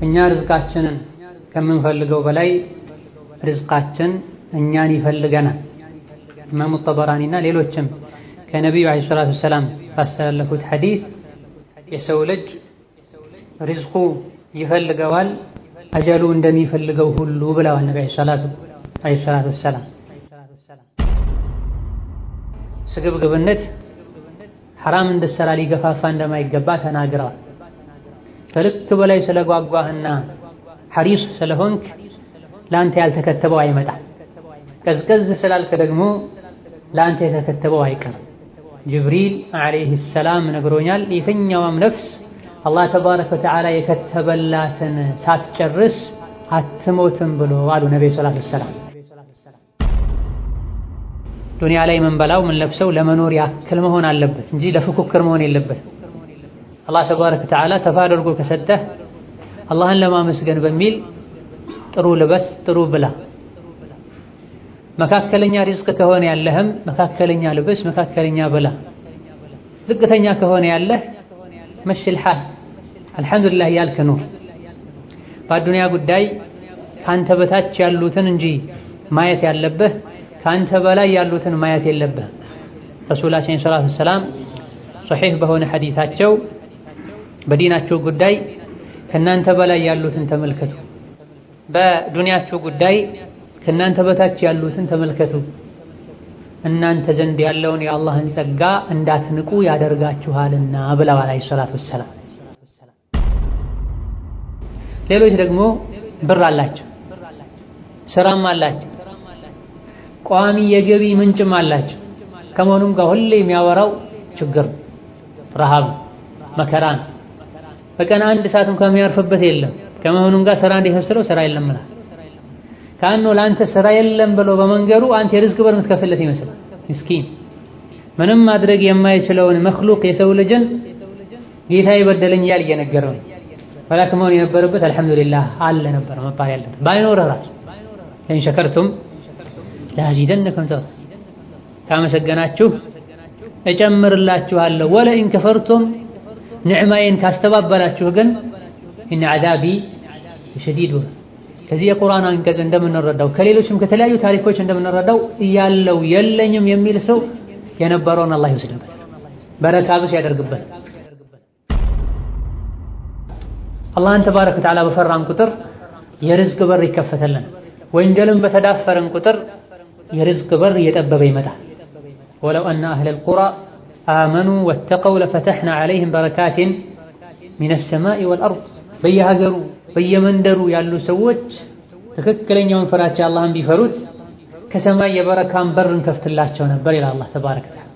እኛ ርዝቃችንን ከምንፈልገው በላይ ርዝቃችን እኛን ይፈልገናል። ኢማሙ ጠበራኒና ሌሎችም ከነቢዩ ዓለይሂ ሰላቱ ወሰላም ባስተላለፉት ሐዲስ የሰው ልጅ ሪዝቁ ይፈልገዋል አጀሉ እንደሚፈልገው ሁሉ ብለዋል ነብዩ ዓለይሂ ሰላቱ ወሰላም። ስግብግብነት ሐራም እንድትሰራ ሊገፋፋ እንደማይገባ ተናግረዋል። ከልክ በላይ ስለጓጓህና ሐሪስ ስለሆንክ ለአንተ ያልተከተበው አይመጣም። ቀዝቀዝ ስላልክ ደግሞ ለአንተ የተከተበው አይቀርም። ጅብሪል ዓለይሂ ሰላም ነግሮኛል፣ የትኛውም ነፍስ አላህ ተባረከ ወተዓላ የከተበላትን ሳትጨርስ አትሞትም ብሎ አሉ ነብዩ ሰለላሁ ዐለይሂ ወሰለም። ዱንያ ላይ ምንበላው ምንለብሰው ለመኖር ያክል መሆን አለበት እንጂ ለፉክክር መሆን የለበትም። አላህ ተባረከ ወተዓላ ሰፋ አድርጎ ከሰጠህ አላህን ለማመስገን በሚል ጥሩ ልበስ፣ ጥሩ ብላ። መካከለኛ ሪዝቅ ከሆነ ያለህም መካከለኛ ልበስ፣ መካከለኛ ብላ። ዝቅተኛ ከሆነ ያለህ መሽል ሐል አልሐምዱሊላህ ያልክ ኑር። በአዱንያ ጉዳይ ካንተ በታች ያሉትን እንጂ ማየት ያለብህ ካንተ በላይ ያሉትን ማየት የለብህ። ረሱላችን ሰለላሁ ዐለይሂ ወሰለም ሶሒህ በሆነ ሐዲታቸው በዲናችሁ ጉዳይ ከናንተ በላይ ያሉትን ተመልከቱ፣ በዱንያችሁ ጉዳይ ከናንተ በታች ያሉትን ተመልከቱ፣ እናንተ ዘንድ ያለውን የአላህን ጸጋ እንዳትንቁ ያደርጋችኋልና ብለዋል ዓለይሂ ሰላቱ ወሰላም። ሌሎች ደግሞ ብር አላቸው፣ ስራም አላቸው፣ ቋሚ የገቢ ምንጭም አላቸው። ከመሆኑም ጋር ሁሌ የሚያወራው ችግር፣ ረሃብ፣ መከራን በቀን አንድ ሰዓት እንኳን የሚያርፍበት የለም። ከመሆኑም ጋር ስራ እንዲፈስረው ስራ የለም ማለት ካኖ ለአንተ ስራ የለም ብሎ በመንገሩ አንተ የርዝቅ በር የምትከፍለት ይመስላል። ምስኪን ምንም ማድረግ የማይችለውን መክሉቅ የሰው ልጅን ጌታ ይበደለኝ እያለ እየነገረው ነው። ወላክ መሆን የነበረበት አልሐምዱሊላህ አለ ነበር መባል ያለበት። ባይኖርህ ራሱ ለኢን ሸከርቱም ለአዚደነኩም ካመሰገናችሁ እጨምርላችኋለሁ፣ ወለኢን ከፈርቱም ንዕማዬን ካስተባበላችሁ ግን ኢነ ዐዛቢ ሸዲድ። ከዚህ የቁርአን አንቀጽ እንደምንረዳው ከሌሎችም ከተለያዩ ታሪኮች እንደምንረዳው እያለው የለኝም የሚል ሰው የነበረውን አላህ ይወስድበት፣ በረካ ብስ ያደርግበት። አላህን ተባረከ ወተዓላ በፈራን ቁጥር የርዝቅ በር ይከፈተልን። ወንጀልን በተዳፈረን ቁጥር የርዝቅ በር እየጠበበ ይመጣል። ወለው አነ አህለል ቁራ አመኑ ወተቀው ለፈተሕና ዐለይሂም በረካቲን ሚነ ሰማኢ ወልአርድ። በየሀገሩ በየመንደሩ ያሉ ሰዎች ትክክለኛውን ፍራቻ አላህን ቢፈሩት ከሰማይ የበረካን በር እንከፍትላቸው ነበር ይላል አላህ ተባረከ ወተዓላ።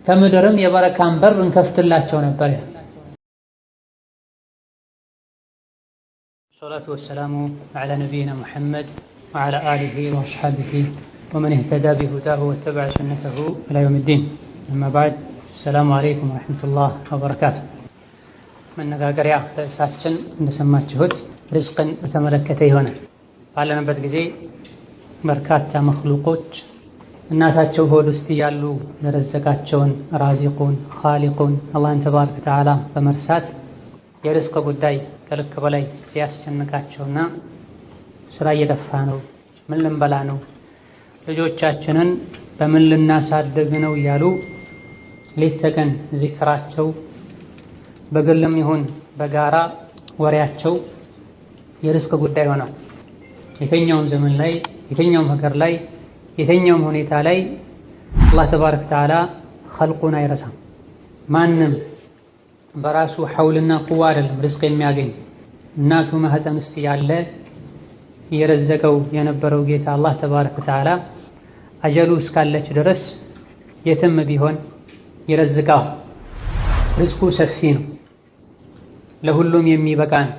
ከምድርም የበረካን በር እንከፍትላቸው ነበር ይላል። ሰላቱ ወሰላሙ ዐላ ነቢይና ሙሐመድ ወዐላ አሊሂ ወአስሐቢሂ ወመን እህተዳ ቢሁዳሁ ወተበዐ ሱነተሁ ኢላ የውሚዲን። አማ በዕድ፣ አሰላሙ ዐለይኩም ወረሕመቱላህ ወበረካቱህ። መነጋገሪያ ርዕሳችን እንደሰማችሁት ርዝቅን በተመለከተ ይሆናል። ባለንበት ጊዜ በርካታ መክሉቆች እናታቸው ሆድ ውስጥ ያሉ የረዘቃቸውን ራዚቁን ኻሊቁን አላህን ተባረከ ወተዓላ በመርሳት የርዝቅ ጉዳይ ከልክ በላይ ሲያስጨንቃቸውና ስራ እየጠፋ ነው፣ ምን ልንበላ ነው፣ ልጆቻችንን በምን ልናሳድግ ነው እያሉ ሌት ተቀን ዚክራቸው በግልም ይሁን በጋራ ወሬያቸው የርዝቅ ጉዳይ ሆኗል። የትኛውም ዘመን ላይ የትኛውም ሀገር ላይ የትኛውም ሁኔታ ላይ አላህ ተባረከ ወተዓላ ኸልቁን አይረሳም። ማንም በራሱ ሐውልና ቁዋ አይደለም ርዝቅ የሚያገኝ። እናቱ ማህፀን ውስጥ ያለ የረዘቀው የነበረው ጌታ አላህ ተባረከ ወተዓላ አጀሉ እስካለች ድረስ የትም ቢሆን ይረዝቃል። ርዝቁ ሰፊ ነው፣ ለሁሉም የሚበቃ ነው።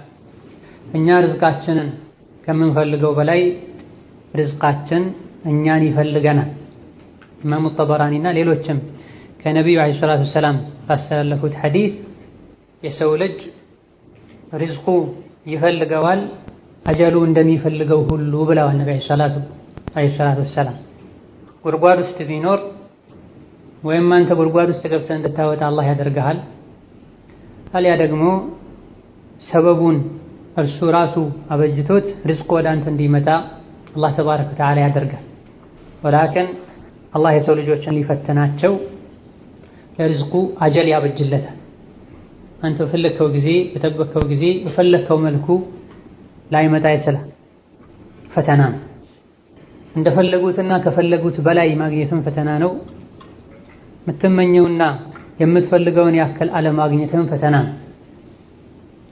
እኛ ርዝቃችንን ከምንፈልገው በላይ ርዝቃችን እኛን ይፈልገናል። ኢማሙ ጠበራኒና ሌሎችም ከነቢዩ ዓለይሂ ሰላቱ ወሰላም ባስተላለፉት ሐዲስ የሰው ልጅ ርዝቁ ይፈልገዋል አጀሉ እንደሚፈልገው ሁሉ ብለዋል ነቢዩ ዓለይሂ ሰላቱ ወሰላም። ጉድጓድ ውስጥ ቢኖር ወይም አንተ ጉድጓድ ውስጥ ገብተህ እንድታወጣ አላህ ያደርግሃል። አልያ ደግሞ ሰበቡን እርሱ ራሱ አበጅቶት ርዝቅ ወደ አንተ እንዲመጣ አላህ ተባረከ ወተዓላ ያደርጋል። ወላኪን አላህ የሰው ልጆችን ሊፈትናቸው ለርዝቁ አጀል ያበጅለታል። አንተ በፈለግከው ጊዜ በጠበቅከው ጊዜ በፈለግከው መልኩ ላይመጣ ይችላል። ፈተና ነው። እንደፈለጉትና ከፈለጉት በላይ ማግኘትም ፈተና ነው። የምትመኘውና የምትፈልገውን ያክል አለማግኘትም ፈተና ነው።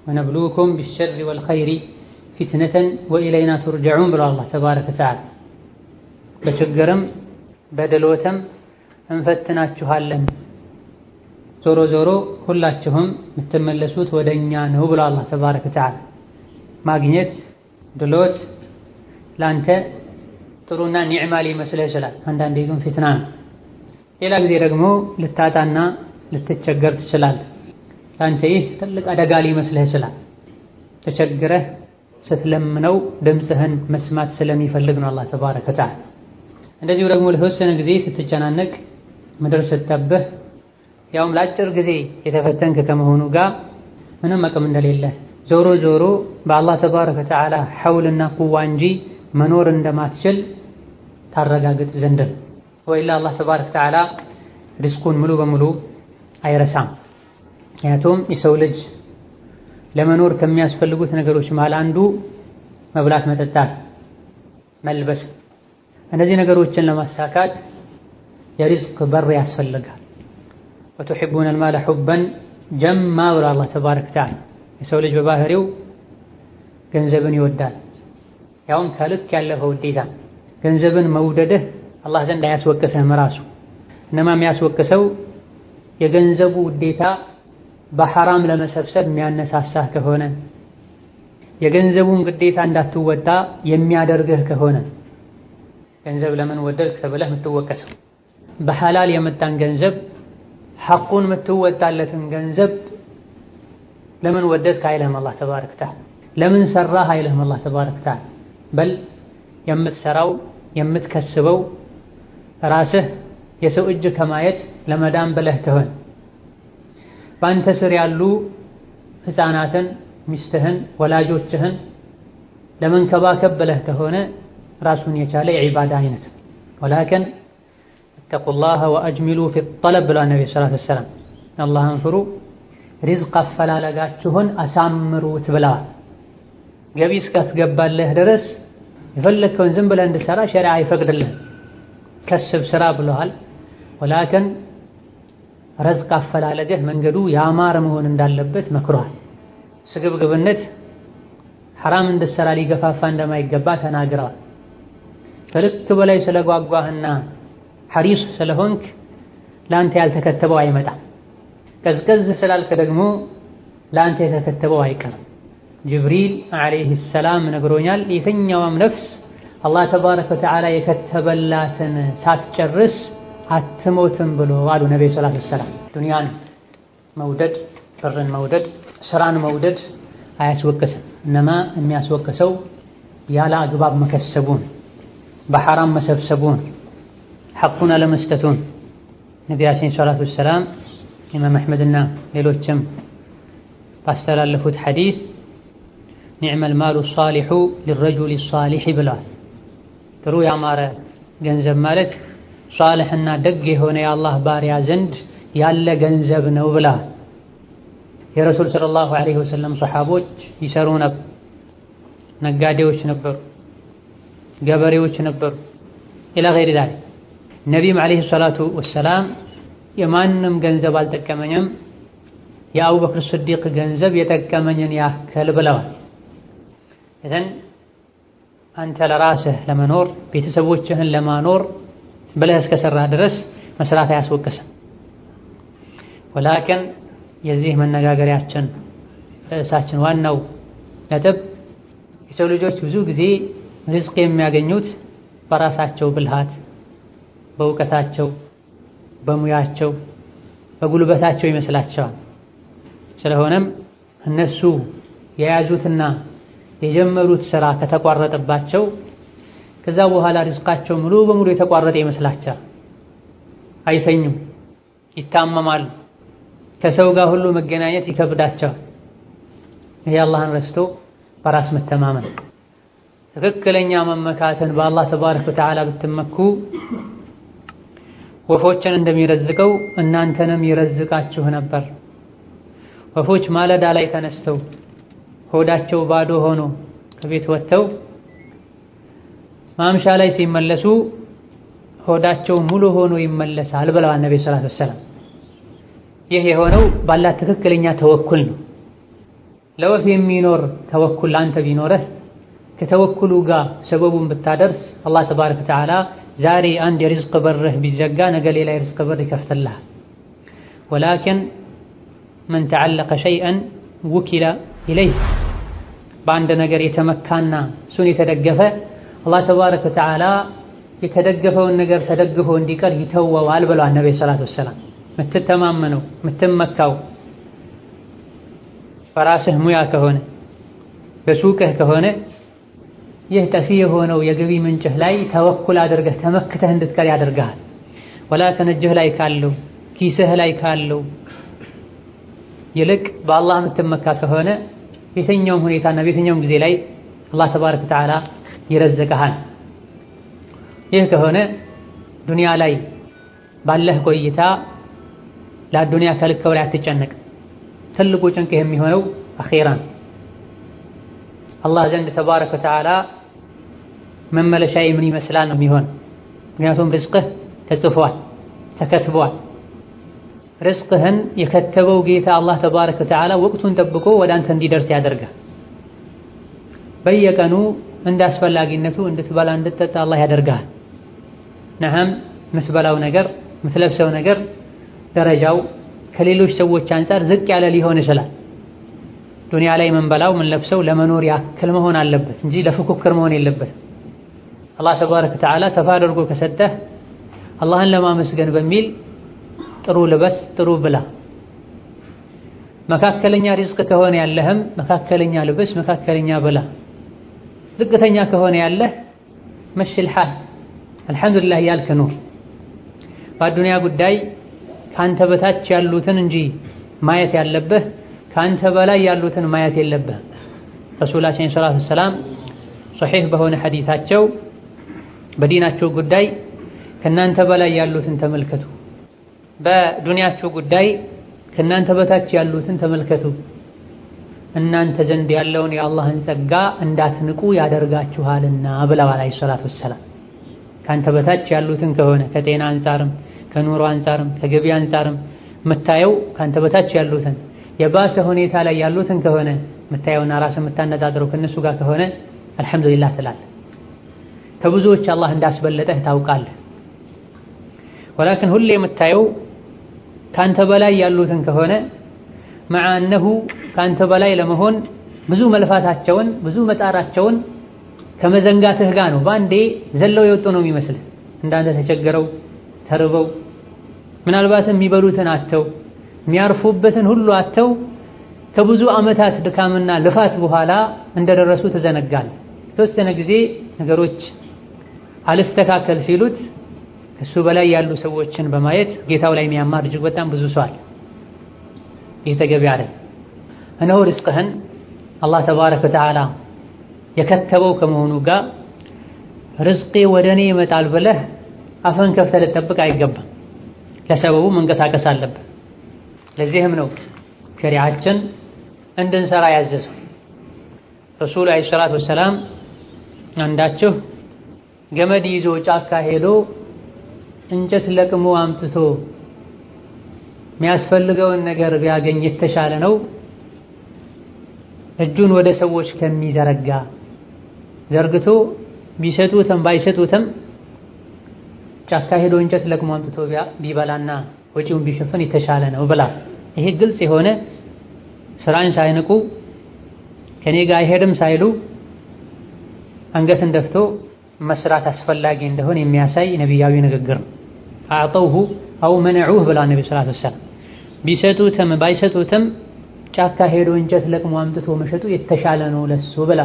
ወነብሉኩም ቢሸሪ ወልኸይሪ ፊትነተን ወኢለይና ቱርጀዑን ብሎ አላህ ተባረከ ወተዓላ በችግርም በድሎትም እንፈትናችኋለን፣ ዞሮ ዞሮ ሁላችሁም የምትመለሱት ወደ እኛ ነው ብሎ አላህ ተባረከ ወተዓላ። ማግኘት ድሎት ለአንተ ጥሩና ኒዕማ ሊመስልህ ይችላል። አንዳንዴ ግን ፊትና ነው። ሌላ ጊዜ ደግሞ ልታጣና ልትቸገር ትችላለህ። ለአንተ ይህ ትልቅ አደጋ ሊመስልህ ይችላል። ተቸግረህ ስትለምነው ድምፅህን መስማት ስለሚፈልግ ነው አላህ ተባረከ ወተዓላ። እንደዚሁ ደግሞ ለተወሰነ ጊዜ ስትጨናነቅ ምድር ስትጠብህ ያውም ለአጭር ጊዜ የተፈተንክ ከመሆኑ ጋር ምንም አቅም እንደሌለህ ዞሮ ዞሮ በአላህ ተባረከ ወተዓላ ሐውልና ቁዋ እንጂ መኖር እንደማትችል ታረጋግጥ ዘንድ ነው። ወኢላ አላህ ተባረከ ወተዓላ ሪዝቁን ሙሉ በሙሉ አይረሳም። ምክንያቱም የሰው ልጅ ለመኖር ከሚያስፈልጉት ነገሮች መሃል አንዱ መብላት፣ መጠጣት፣ መልበስ። እነዚህ ነገሮችን ለማሳካት የሪዝቅ በር ያስፈልጋል። ወቱሒቡነ አልማለ ሑበን ጀማ ብሎ አላህ ተባረከ ወተዓላ። የሰው ልጅ በባህሪው ገንዘብን ይወዳል፣ ያውም ከልክ ያለፈው ውዴታ። ገንዘብን መውደድህ አላህ ዘንድ አያስወቅስህም። ራሱ እነማ የሚያስወቅሰው የገንዘቡ ውዴታ በሐራም ለመሰብሰብ የሚያነሳሳህ ከሆነ፣ የገንዘቡን ግዴታ እንዳትወጣ የሚያደርግህ ከሆነ ገንዘብ ለምን ወደድክ ተብለህ የምትወቀሰው። በሐላል የመጣን ገንዘብ ሐቁን የምትወጣለትን ገንዘብ ለምን ወደድክ አይልህም አላህ ተባረከ ወተዓላ። ለምን ሰራህ አይልህም አላህ ተባረከ ወተዓላ። በል የምትሰራው የምትከስበው ራስህ የሰው እጅ ከማየት ለመዳን ብለህ ከሆነ፣ በአንተ ስር ያሉ ሕፃናትን፣ ሚስትህን፣ ወላጆችህን ለመንከባከብ ብለህ ከሆነ ራሱን የቻለ የዒባዳ አይነት። ወላኪን እተቁላህ ወአጅሚሉ ፊ ጠለብ ብለዋል ነቢ ሰለላሁ ዐለይሂ ወሰለም። አላህን ፍሩ፣ ሪዝቅ አፈላለጋችሁን አሳምሩት ብለዋል። ገቢ እስካስገባለህ ድረስ የፈለግከውን ዝም ብለህ እንድሰራ ሸሪዓ አይፈቅድልህም። ከስብ ስራ ብለዋል። ወላኪን ሪዝቅ አፈላለግህ መንገዱ ያማረ መሆን እንዳለበት መክሯል። ስግብግብነት ሐራም እንድትሰራ ሊገፋፋ እንደማይገባ ተናግረዋል። ከልክ በላይ ስለጓጓህና ሐሪስ ስለሆንክ ለአንተ ያልተከተበው አይመጣም። ቀዝቀዝ ስላልክ ደግሞ ለአንተ የተከተበው አይቀርም። ጅብሪል ዓለይሂ ሰላም ነግሮኛል፣ የትኛውም ነፍስ አላህ ተባረከ ወተዓላ የከተበላትን ሳትጨርስ አትሞትም ብሎ አሉ ነቢዩ ሰለላሁ ዐለይሂ ወሰለም። ዱንያን መውደድ፣ ብርን መውደድ፣ ስራን መውደድ አያስወቅስም። እነማ የሚያስወቅሰው ያለ አግባብ መከሰቡን፣ በሐራም መሰብሰቡን፣ ሐቁን አለመስጠቱን። ነቢያችን ሰለላሁ ዐለይሂ ወሰለም ኢማም አሕመድና ሌሎችም ባስተላለፉት ሐዲስ ኒዕመል ማሉ ሷሊሑ ሊረጁሊ ሷሊሕ ብለዋል። ጥሩ ያማረ ገንዘብ ማለት ሷልሕና ደግ የሆነ የአላህ ባሪያ ዘንድ ያለ ገንዘብ ነው ብለዋል። የረሱል ሰለላሁ ዐለይሂ ወሰለም ሰሓቦች ይሰሩ ነበር። ነጋዴዎች ነበሩ፣ ገበሬዎች ነበሩ። ኢላ ገይሪ ዛሊክ ነቢይም ዐለይሂ ሰላቱ ወሰላም የማንም ገንዘብ አልጠቀመኝም የአቡበክር ስዲቅ ገንዘብ የጠቀመኝን ያክል ብለዋል። እዘን አንተ ለራስህ ለመኖር ቤተሰቦችህን ለማኖር ብለህ እስከሰራህ ድረስ መስራት አያስወቅስም። ወላኪን የዚህ መነጋገሪያችን ርዕሳችን ዋናው ነጥብ የሰው ልጆች ብዙ ጊዜ ሪዝቅ የሚያገኙት በራሳቸው ብልሃት፣ በእውቀታቸው፣ በሙያቸው፣ በጉልበታቸው ይመስላቸዋል። ስለሆነም እነሱ የያዙትና የጀመሩት ስራ ከተቋረጠባቸው ከዛ በኋላ ሪዝቃቸው ሙሉ በሙሉ የተቋረጠ ይመስላቸዋል። አይተኙም፣ ይታመማሉ፣ ከሰው ጋር ሁሉ መገናኘት ይከብዳቸዋል። ይሄ አላህን ረስቶ በራስ መተማመን ትክክለኛ መመካትን በአላህ ተባረከ ወተዓላ ብትመኩ ወፎችን እንደሚረዝቀው እናንተንም ይረዝቃችሁ ነበር። ወፎች ማለዳ ላይ ተነስተው ሆዳቸው ባዶ ሆኖ ከቤት ወጥተው ማምሻ ላይ ሲመለሱ ሆዳቸው ሙሉ ሆኖ ይመለሳል ብለዋል ነብዩ ሰለላሁ ዐለይሂ ወሰለም። ይህ የሆነው ባላህ ትክክለኛ ተወኩል ነው። ለወፍ የሚኖር ተወኩል አንተ ቢኖርህ ከተወኩሉ ጋር ሰበቡን ብታደርስ አላህ ተባረከ ወተዓላ ዛሬ አንድ የሪዝቅ በርህ ቢዘጋ ነገ ሌላ የሪዝቅ በር ይከፍትልሃል። ወላኪን መን ተዓለቀ ሸይአን ውኪለ ኢለይህ በአንድ ነገር የተመካና እሱን የተደገፈ አላህ ተባረከ ወተዓላ የተደገፈውን ነገር ተደግፎ እንዲቀር ይተወዋል ብለዋል ነብዩ ሰለላሁ ዐለይሂ ወሰለም። የምትተማመነው የምትመካው በራስህ ሙያ ከሆነ በሱቅህ ከሆነ ይህ ጠፊ የሆነው የገቢ ምንጭህ ላይ ተወኩል አድርገህ ተመክተህ እንድትቀር ያደርግሃል። ወላኪን እጅህ ላይ ካለው ኪስህ ላይ ካለው ይልቅ በአላህ የምትመካ ከሆነ የትኛውም ሁኔታና በየትኛውም ጊዜ ላይ አላህ ተባረከ ወተዓላ ይረዝቅሃል። ይህ ከሆነ ዱንያ ላይ ባለህ ቆይታ ለዱንያ ከልክ በላይ አትጨነቅ። ትልቁ ጭንቅህ የሚሆነው አኺራን አላህ ዘንድ ተባረከ ወተዓላ መመለሻዬ ምን ይመስላል ነው የሚሆን። ምክንያቱም ርዝቅህ ተጽፏል፣ ተከትቧል። ርዝቅህን የከተበው ጌታ አላህ ተባረከ ወተዓላ ወቅቱን ጠብቆ ወደ አንተ እንዲደርስ ያደርጋል። በየቀኑ እንደ አስፈላጊነቱ እንድትበላ እንድትጠጣ አላህ ያደርጋል። ነዓም የምትበላው ነገር የምትለብሰው ነገር ደረጃው ከሌሎች ሰዎች አንፃር ዝቅ ያለ ሊሆን ይችላል። ዱንያ ላይ የምንበላው የምንለብሰው ለመኖር ያክል መሆን አለበት እንጂ ለፉክክር መሆን የለበትም። አላህ ተባረከ ወተዓላ ሰፋ አድርጎ ከሰጠህ አላህን ለማመስገን በሚል ጥሩ ልበስ፣ ጥሩ ብላ። መካከለኛ ሪዝቅ ከሆነ ያለህም መካከለኛ ልበስ፣ መካከለኛ ብላ። ዝቅተኛ ከሆነ ያለህ መሽል ሐል አልሐምዱሊላህ ያልክ ኑር። በዱንያ ጉዳይ ካንተ በታች ያሉትን እንጂ ማየት ያለብህ ካንተ በላይ ያሉትን ማየት የለብህም። ረሱላችን ሰለላሁ ዐለይሂ ወሰለም ሶሒህ በሆነ ሐዲታቸው በዲናቸው ጉዳይ ከናንተ በላይ ያሉትን ተመልከቱ፣ በዱንያቸው ጉዳይ ከናንተ በታች ያሉትን ተመልከቱ፣ እናንተ ዘንድ ያለውን የአላህን ጸጋ እንዳትንቁ ያደርጋችኋልና ብለዋል አለይሂ ሰላቱ ወሰላም። ካንተ በታች ያሉትን ከሆነ ከጤና አንፃርም ከኑሮ አንፃርም ከገቢ አንፃርም የምታየው ካንተ በታች ያሉትን የባሰ ሁኔታ ላይ ያሉትን ከሆነ የምታየውና ራስህ የምታነጻጽረው ከነሱ ጋር ከሆነ አልሐምዱሊላህ ትላለህ። ከብዙዎች አላህ እንዳስበለጠህ ታውቃለህ። ወላኪን ሁሌ የምታየው ካንተ በላይ ያሉትን ከሆነ መዓ እነሁ ካንተ በላይ ለመሆን ብዙ መልፋታቸውን ብዙ መጣራቸውን ከመዘንጋትህ ጋር ነው። በአንዴ ዘለው የወጡ ነው የሚመስልህ። እንዳንተ ተቸገረው ተርበው ምናልባትም የሚበሉትን አተው የሚያርፉበትን ሁሉ አተው ከብዙ ዓመታት ድካምና ልፋት በኋላ እንደደረሱ ተዘነጋል። የተወሰነ ጊዜ ነገሮች አልስተካከል ሲሉት ከሱ በላይ ያሉ ሰዎችን በማየት ጌታው ላይ የሚያማር እጅግ በጣም ብዙ ሰው አለ። ይህ ተገቢ አይደል። እነሆ ርዝቅህን አላህ ተባረከ ወተዓላ የከተበው ከመሆኑ ጋር ርዝቄ ወደ እኔ ይመጣል ብለህ አፈን ከፍተህ ልትጠብቅ አይገባም። ለሰበቡ መንቀሳቀስ አለብህ። ለዚህም ነው ሸሪዓችን እንድንሰራ ያዘዘው። ረሱሉ ዐለይሂ ሰላቱ ወሰላም አንዳችሁ ገመድ ይዞ ጫካ ሄዶ እንጨት ለቅሞ አምጥቶ የሚያስፈልገውን ነገር ቢያገኝ የተሻለ ነው እጁን ወደ ሰዎች ከሚዘረጋ ዘርግቶ ቢሰጡትም ባይሰጡትም ጫካ ሄዶ እንጨት ለቅሞ አምጥቶ ቢበላና ወጪውን ቢሸፈን የተሻለ ነው ብላ። ይሄ ግልጽ የሆነ ስራን ሳይንቁ ከኔ ጋር አይሄድም ሳይሉ አንገትን ደፍቶ መስራት አስፈላጊ እንደሆነ የሚያሳይ ነቢያዊ ንግግር ነው። አዕጠውሁ አው መነዑህ ብላ ነቢ ሰለላሁ ዐለይሂ ወሰለም ቢሰጡትም ባይሰጡትም ጫካ ሄዶ እንጨት ለቅሞ አምጥቶ መሸጡ የተሻለ ነው ለሱ ብላ።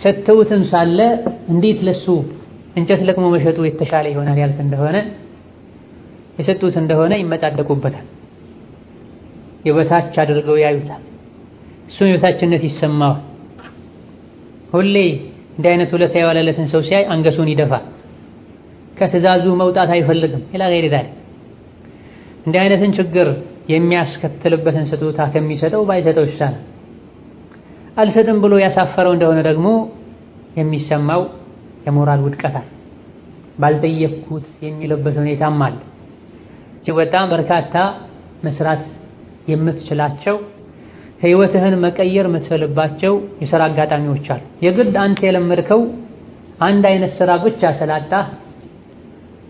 ሰጥተውትም ሳለ እንዴት ለሱ እንጨት ለቅሞ መሸጡ የተሻለ ይሆናል ያልክ እንደሆነ የሰጡት እንደሆነ ይመጻደቁበታል፣ የበታች አድርገው ያዩታል፣ እሱም የበታችነት ይሰማዋል። ሁሌ እንዲህ አይነት ውለታ የዋለለትን ሰው ሲያይ አንገቱን ይደፋል። ከትእዛዙ መውጣት አይፈልግም። ኢላ ገይሪ ዛሊክ እንዲህ አይነትን ችግር የሚያስከትልበትን ስጦታ ከሚሰጠው ባይሰጠው ይሻላል። አልሰጥም ብሎ ያሳፈረው እንደሆነ ደግሞ የሚሰማው የሞራል ውድቀታል። ባልጠየቅኩት የሚልበት ሁኔታም አለ። እጅግ በጣም በርካታ መስራት የምትችላቸው ህይወትህን መቀየር የምትፈልባቸው የሥራ አጋጣሚዎች አሉ። የግድ አንተ የለመድከው አንድ አይነት ሥራ ብቻ ስላጣ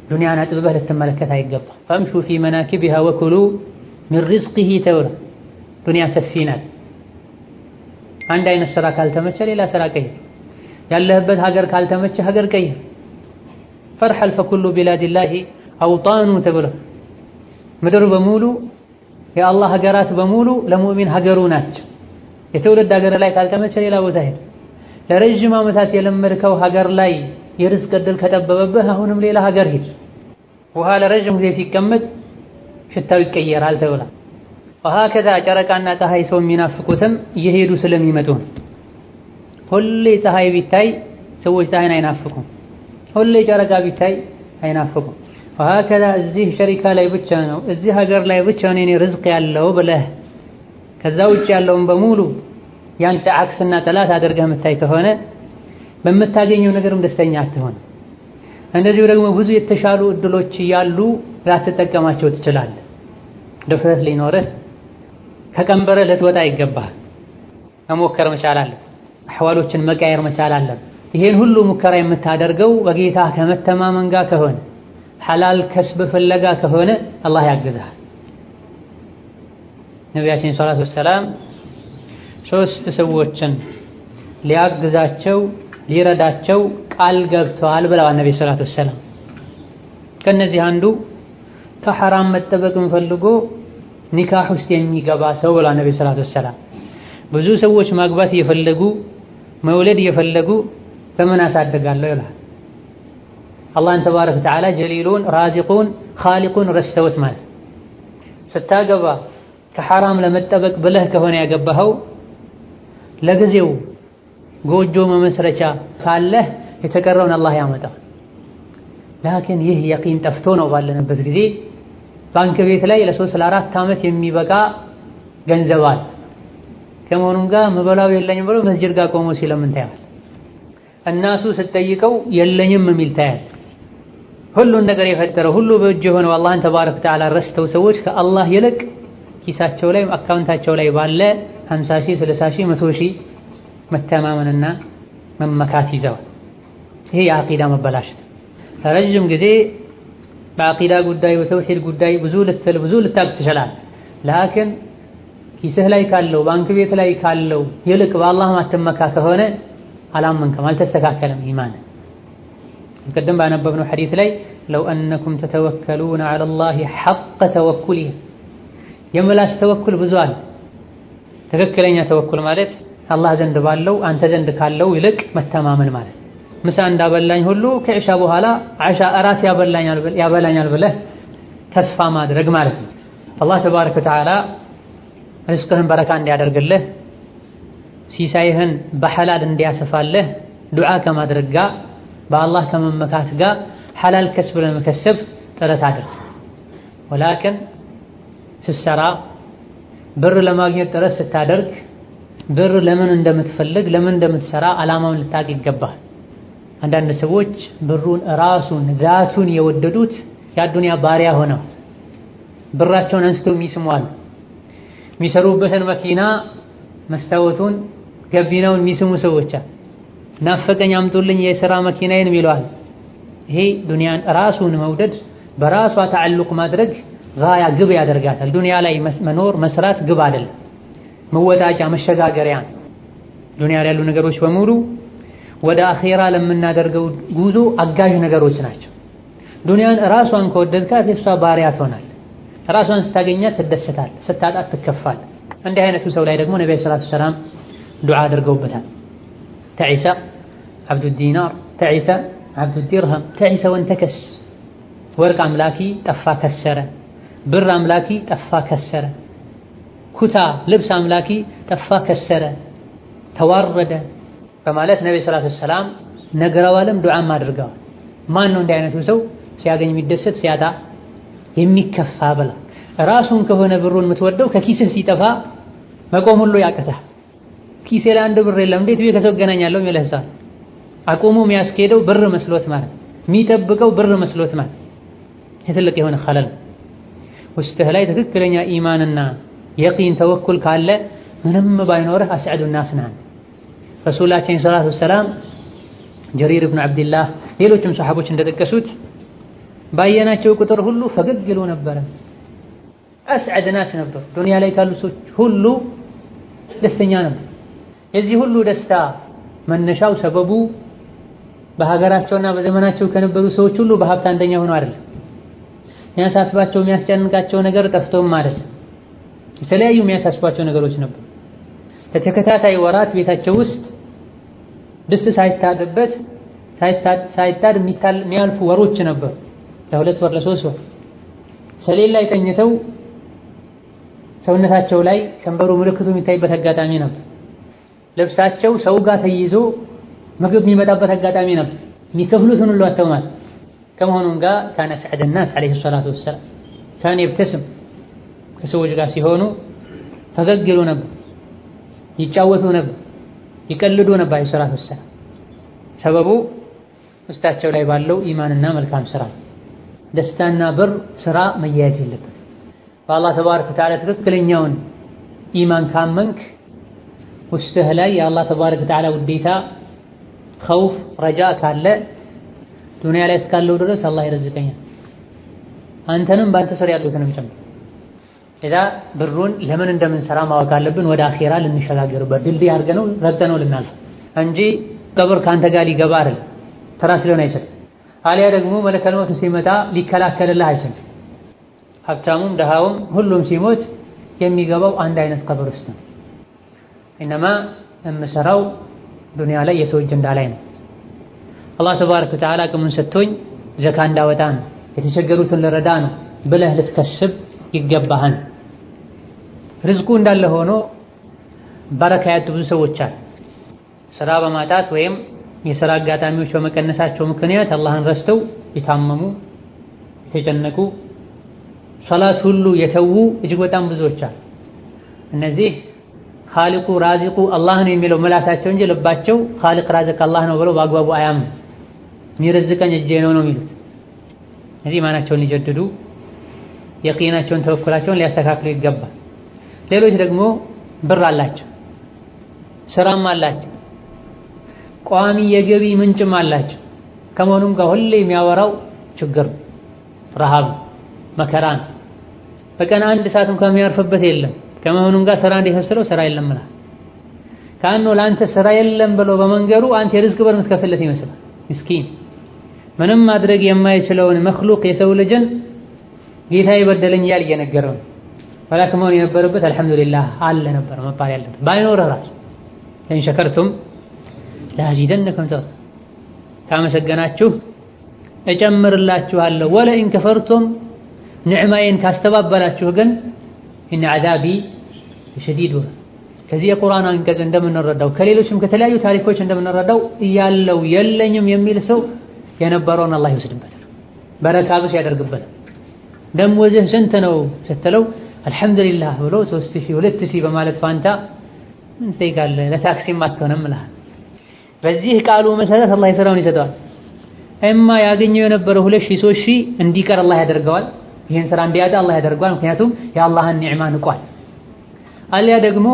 ዱንያን አጥብበህ ልትመለከት አይገባም። ፈምሹ ፊ መናኪቢሃ ወኩሉ ሚን ሪዝቂሂ ተብሎ ዱንያ ሰፊ ናት። አንድ አይነት ሥራ ካልተመቸ ሌላ ሥራ ቀይር። ያለህበት ሀገር ካልተመቸ ሀገር ቀይር። ፈርሐል ፈኩሉ ቢላዲላሂ አውጣኑ ተብሎ ምድር በሙሉ የአላህ ሀገራት በሙሉ ለሙእሚን ሀገሩ ናቸው። የትውልድ ሀገር ላይ ካልተመቸ ሌላ ቦታ ሄድ። ለረጅም ዓመታት የለመድከው ሀገር ላይ የርዝቅ ዕድል ከጠበበብህ አሁንም ሌላ ሀገር ሂድ። ውሃ ለረጅም ጊዜ ሲቀመጥ ሽታው ይቀየራል ተብሏል። ወሀከዛ ጨረቃና ፀሐይ ሰው የሚናፍቁትም እየሄዱ ስለሚመጡ ነው። ሁሌ ፀሐይ ቢታይ ሰዎች ፀሐይን አይናፍቁም። ሁሌ ጨረቃ ቢታይ አይናፍቁም። ወሀከዛ እዚህ ሸሪካ ላይ ብቻ ነው እዚህ ሀገር ላይ ብቻ ነው የኔ ርዝቅ ያለው ብለህ ከዛ ውጭ ያለውን በሙሉ ያንተ አክስና ጠላት አድርገህ የምታይ ከሆነ በምታገኘው ነገርም ደስተኛ አትሆን። እንደዚሁ ደግሞ ብዙ የተሻሉ እድሎች እያሉ ላትጠቀማቸው ትችላለህ። ድፍረት ሊኖርህ ከቀንበርህ ልትወጣ ይገባህ። መሞከር መቻል አለብህ። አሕዋሎችን መቃየር መቻል አለብህ። ይሄን ሁሉ ሙከራ የምታደርገው በጌታ ከመተማመን ጋር ከሆነ ሐላል ከስብ ፍለጋ ከሆነ አላህ ያግዝሃል። ነቢያችን ሰለላሁ ዐለይሂ ወሰለም ሶስት ሰዎችን ሊያግዛቸው ሊረዳቸው ቃል ገብተዋል ብለዋል ነብዩ ሰለላሁ ዐለይሂ ወሰለም። ከነዚህ አንዱ ከሐራም መጠበቅን ፈልጎ ኒካህ ውስጥ የሚገባ ሰው ብለዋል ነብዩ ሰለላሁ ዐለይሂ ወሰለም። ብዙ ሰዎች ማግባት እየፈለጉ መውለድ እየፈለጉ በምን አሳድጋለሁ ይላል። አላህን ተባረከ ወተዓላ ጀሊሉን ራዚቁን ኻሊቁን ረስተውት ማለት ስታገባ ከሐራም ለመጠበቅ ብለህ ከሆነ ያገባኸው ለጊዜው ጎጆ መመስረቻ ካለህ የተቀረውን አላህ ያመጣል። ላኪን ይህ የቂን ጠፍቶ ነው ባለንበት ጊዜ ባንክ ቤት ላይ ለ3 ለ4 ዓመት የሚበቃ ገንዘብ አለ። ከመሆኑም ጋር መበላው የለኝም ብሎ መስጂድ ጋር ቆሞ ሲለምን ታያል። እናቱ ስትጠይቀው የለኝም የሚል ታያል። ሁሉን ነገር የፈጠረው ሁሉ በእጁ የሆነው አላህን ተባረከ ወተዓላ ረስተው ሰዎች ከአላህ ይልቅ ኪሳቸው ላይ አካውንታቸው ላይ ባለ 50 ሺህ 60 ሺህ 100 ሺህ መተማመንና መመካት ይዘዋል። ይሄ የአቂዳ መበላሸት። ረጅም ጊዜ በአቂዳ ጉዳይ በተውሂድ ጉዳይ ብዙ ልታቅ ትችላለህ። ላኪን ኪስህ ላይ ካለው ባንክ ቤት ላይ ካለው ይልቅ በአላህ ማትመካ ከሆነ አላመንከም፣ አልተስተካከለም ኢማን። ቅድም ባነበብነው ሐዲስ ላይ ለው አነኩም ተተወከሉነ ዐለላሂ ሐቀ ተወኩሊሂ የምላስ ተወኩል ብዙ አለ። ትክክለኛ ተወኩል ማለት አላህ ዘንድ ባለው አንተ ዘንድ ካለው ይልቅ መተማመን ማለት። ምሳ እንዳበላኝ ሁሉ ከዒሻ በኋላ ዓሻ እራት ያበላኛል ብለህ ተስፋ ማድረግ ማለት ነው። አላህ ተባረከ ወተዓላ ርዝቅህን በረካ እንዲያደርግልህ ሲሳይህን በሐላል እንዲያሰፋልህ ዱዓ ከማድረግ ጋር በአላህ ከመመካት ጋር ሐላል ከስብ ለመከሰብ ጥረት አድርግ። ወላኪን ስትሰራ ብር ለማግኘት ጥረት ስታደርግ ብር ለምን እንደምትፈልግ ለምን እንደምትሰራ ዓላማውን ልታውቅ ይገባል። አንዳንድ ሰዎች ብሩን ራሱን ዛቱን የወደዱት የአዱንያ ባሪያ ሆነው ብራቸውን አንስተው የሚስሟል። የሚሰሩበትን መኪና መስታወቱን ገቢናውን የሚስሙ ሰዎች ናፈቀኝ አምጡልኝ የሥራ መኪናዬን ይለዋል። ይሄ ዱንያን ራሱን መውደድ በራሷ ተዓልቅ ማድረግ ጋያ ግብ ያደርጋታል። ዱንያ ላይ መኖር መስራት ግብ አይደለም፣ መወጣጫ መሸጋገሪያ። ዱንያ ላይ ያሉ ነገሮች በሙሉ ወደ አኺራ ለምናደርገው ጉዞ አጋዥ ነገሮች ናቸው። ዱንያን ራሷን ከወደድካት የሷ ባሪያ ትሆናለህ። ራሷን ስታገኛት ትደሰታለህ፣ ስታጣት ትከፋለህ። እንዲህ አይነቱ ሰው ላይ ደግሞ ነብዩ ሰለላሁ ዐለይሂ ወሰለም ዱዓ አድርገውበታል። ተዒሰ ዓብዱ ዲናር ተዒሰ ዓብዱ ዲርሃም ተዒሰ ወንተከስ። ወርቅ አምላኪ ጠፋ ከሰረ፣ ብር አምላኪ ጠፋ ከሰረ፣ ኩታ ልብስ አምላኪ ጠፋ ከሰረ፣ ተዋረደ፣ በማለት ነብዩ ሰለላሁ ዐለይሂ ወሰለም ነግረዋልም ዱዓም አድርገዋል። ማን ነው እንዲህ አይነቱ ሰው ሲያገኝ የሚደሰት ሲያጣ የሚከፋ ብላ ራሱን ከሆነ ብሩን የምትወደው ከኪስህ ሲጠፋ መቆም ሁሉ ያቅታል። ኪሴ ላይ አንድ ብር የለም እንዴት ብዬ ከሰው እገናኛለሁ የሚለሳ አቁሙ የሚያስኬደው ብር መስሎት ማለት የሚጠብቀው ብር መስሎት ማለት ትልቅ የሆነ ኸለል ውስጥህ ላይ ትክክለኛ ኢማንና የቂን ተወኩል ካለ ምንም ባይኖርህ አስዐዱ ናስ ነህ። ረሱላችን ሰለላሁ ዐለይሂ ወሰለም ጀሪር ኢብኑ ዐብድላህ ሌሎችም ሰሐቦች እንደጠቀሱት ባየናቸው ቁጥር ሁሉ ፈገግ ይሉ ነበር። አስዐድ ናስ ነበር። ዱንያ ላይ ካሉ ሰዎች ሁሉ ደስተኛ ነበር። የዚህ ሁሉ ደስታ መነሻው ሰበቡ በሀገራቸውና በዘመናቸው ከነበሩ ሰዎች ሁሉ በሀብት አንደኛ ሆኖ አይደለም። የሚያሳስባቸው የሚያስጨንቃቸው ነገር ጠፍቶም ማለት የተለያዩ የሚያሳስባቸው ነገሮች ነበሩ። ለተከታታይ ወራት ቤታቸው ውስጥ ድስት ሳይታጥበት ሳይታድ የሚያልፉ ወሮች ነበሩ። ለሁለት ወር ለሶስት ወር ሰሌን ላይ ተኝተው ሰውነታቸው ላይ ሰንበሩ ምልክቱ የሚታይበት አጋጣሚ ነበር። ልብሳቸው ሰው ጋር ተይዞ ምግብ የሚመጣበት አጋጣሚ ነበር። የሚከፍሉትን ሁሉ አጥተው ማለት ከመሆኑም ጋር ካነ ሰዐደ ናስ ዐለይሂ ሰላቱ ወሰላም ካነ ይብተስም ከሰዎች ጋር ሲሆኑ ፈገግ ይሉ ነበር፣ ይጫወቱ ነበር፣ ይቀልዱ ነበር ዐለይሂ ሰላቱ ወሰላም። ሰበቡ ውስጣቸው ላይ ባለው ኢማንና መልካም ስራ። ደስታና ብር ስራ መያያዝ የለበትም። በአላህ ተባረከ ወተዓላ ትክክለኛውን ኢማን ካመንክ ውስጥህ ላይ የአላህ ተባረከ ወተዓላ ውዴታ፣ ኸውፍ፣ ረጃ ካለ ዱንያ ላይ እስካለው ድረስ አላህ ይረዝቀኛል አንተንም በአንተ ስር ያሉትንም ጭምር። ለዛ ብሩን ለምን እንደምንሰራ ማወቅ አለብን። ወደ አኼራ ልንሸጋገርበት ድልድይ አድርገነው ረግጠነው ልናልፍ እንጂ ቀብር ካንተ ጋር ሊገባ አይደል ተራ ስለሆነ አይሰጥ። አሊያ ደግሞ መለከል ሞት ሲመጣ ሊከላከልልህ አይሰጥ። ሀብታሙም ደሃውም ሁሉም ሲሞት የሚገባው አንድ አይነት ቀብር ውስጥ ነው። ኢነማ የምሰራው ዱንያ ላይ የሰው አጀንዳ ላይ ነው። አላህ ተባረከ ወተዓላ አቅሙን ሰጥቶኝ ዘካ እንዳወጣ ነው የተቸገሩትን ልረዳ ነው ብለህ ልትከስብ ይገባሃል። ርዝቁ እንዳለ ሆኖ በረካ ያጡ ብዙ ሰዎች አሉ። ስራ በማጣት ወይም የሥራ አጋጣሚዎች በመቀነሳቸው ምክንያት አላህን ረስተው የታመሙ የተጨነቁ ሶላት ሁሉ የተዉ እጅግ በጣም ብዙዎች አሉ። እነዚህ ኻሊቁ ራዚቁ አላህን የሚለው ምላሳቸው እንጂ ልባቸው ኻሊቅ ራዚቅ አላህ ነው ብለው በአግባቡ አያምኑ። የሚረዝቀኝ እጄ ነው ነው የሚሉት። እዚህ ኢማናቸውን ሊጀድዱ የቂናቸውን ተወኩላቸውን ሊያስተካክሉ ይገባል። ሌሎች ደግሞ ብር አላቸው፣ ስራም አላቸው፣ ቋሚ የገቢ ምንጭም አላቸው። ከመሆኑም ጋር ሁሌ የሚያወራው ችግር፣ ረሃብ፣ መከራን በቀን አንድ ሰዓት እንኳን የሚያርፍበት የለም። ከመሆኑም ጋር ስራ እንዲሰብስለው ስራ የለም ማለት ካንኖ ለአንተ ስራ የለም ብሎ በመንገሩ አንተ የርዝቅ በር የምትከፍልለት ይመስላል። ምስኪን ምንም ማድረግ የማይችለውን መክሉቅ የሰው ልጅን ጌታ ይበደለኝ እያል እየነገረው ነው። ወላክ መሆን የነበረበት አልሐምዱሊላህ አለ ነበር መባል ያለበት። ባይኖርህ ራሱ ለኢን ሸከርቱም ለአዚደነኩም ካመሰገናችሁ እጨምርላችኋለሁ፣ ወለኢን ከፈርቱም ንዕማዬን ካስተባበላችሁ ግን ኢነ ዐዛቢ ሸዲድ። ከዚህ የቁርአን አንቀጽ እንደምንረዳው ከሌሎችም ከተለያዩ ታሪኮች እንደምንረዳው እያለው የለኝም የሚል ሰው የነበረውን አላህ ይወስድበታል፣ በረካ ቢስ ያደርግበታል። ደሞዝህ ስንት ነው ስትለው አልሐምዱሊላህ ብሎ 3000 2000 በማለት ፋንታ ምን ትጠይቃለህ ለታክሲም አትሆንም እልሃል። በዚህ ቃሉ መሰረት አላህ የሥራውን ይሰጠዋል። እማ ያገኘው የነበረው 2000 3000 እንዲቀር አላህ ያደርገዋል። ይህን ስራ እንዲያጣ አላህ ያደርገዋል። ምክንያቱም የአላህን ኒዕማ ንቋል። አሊያ ደግሞ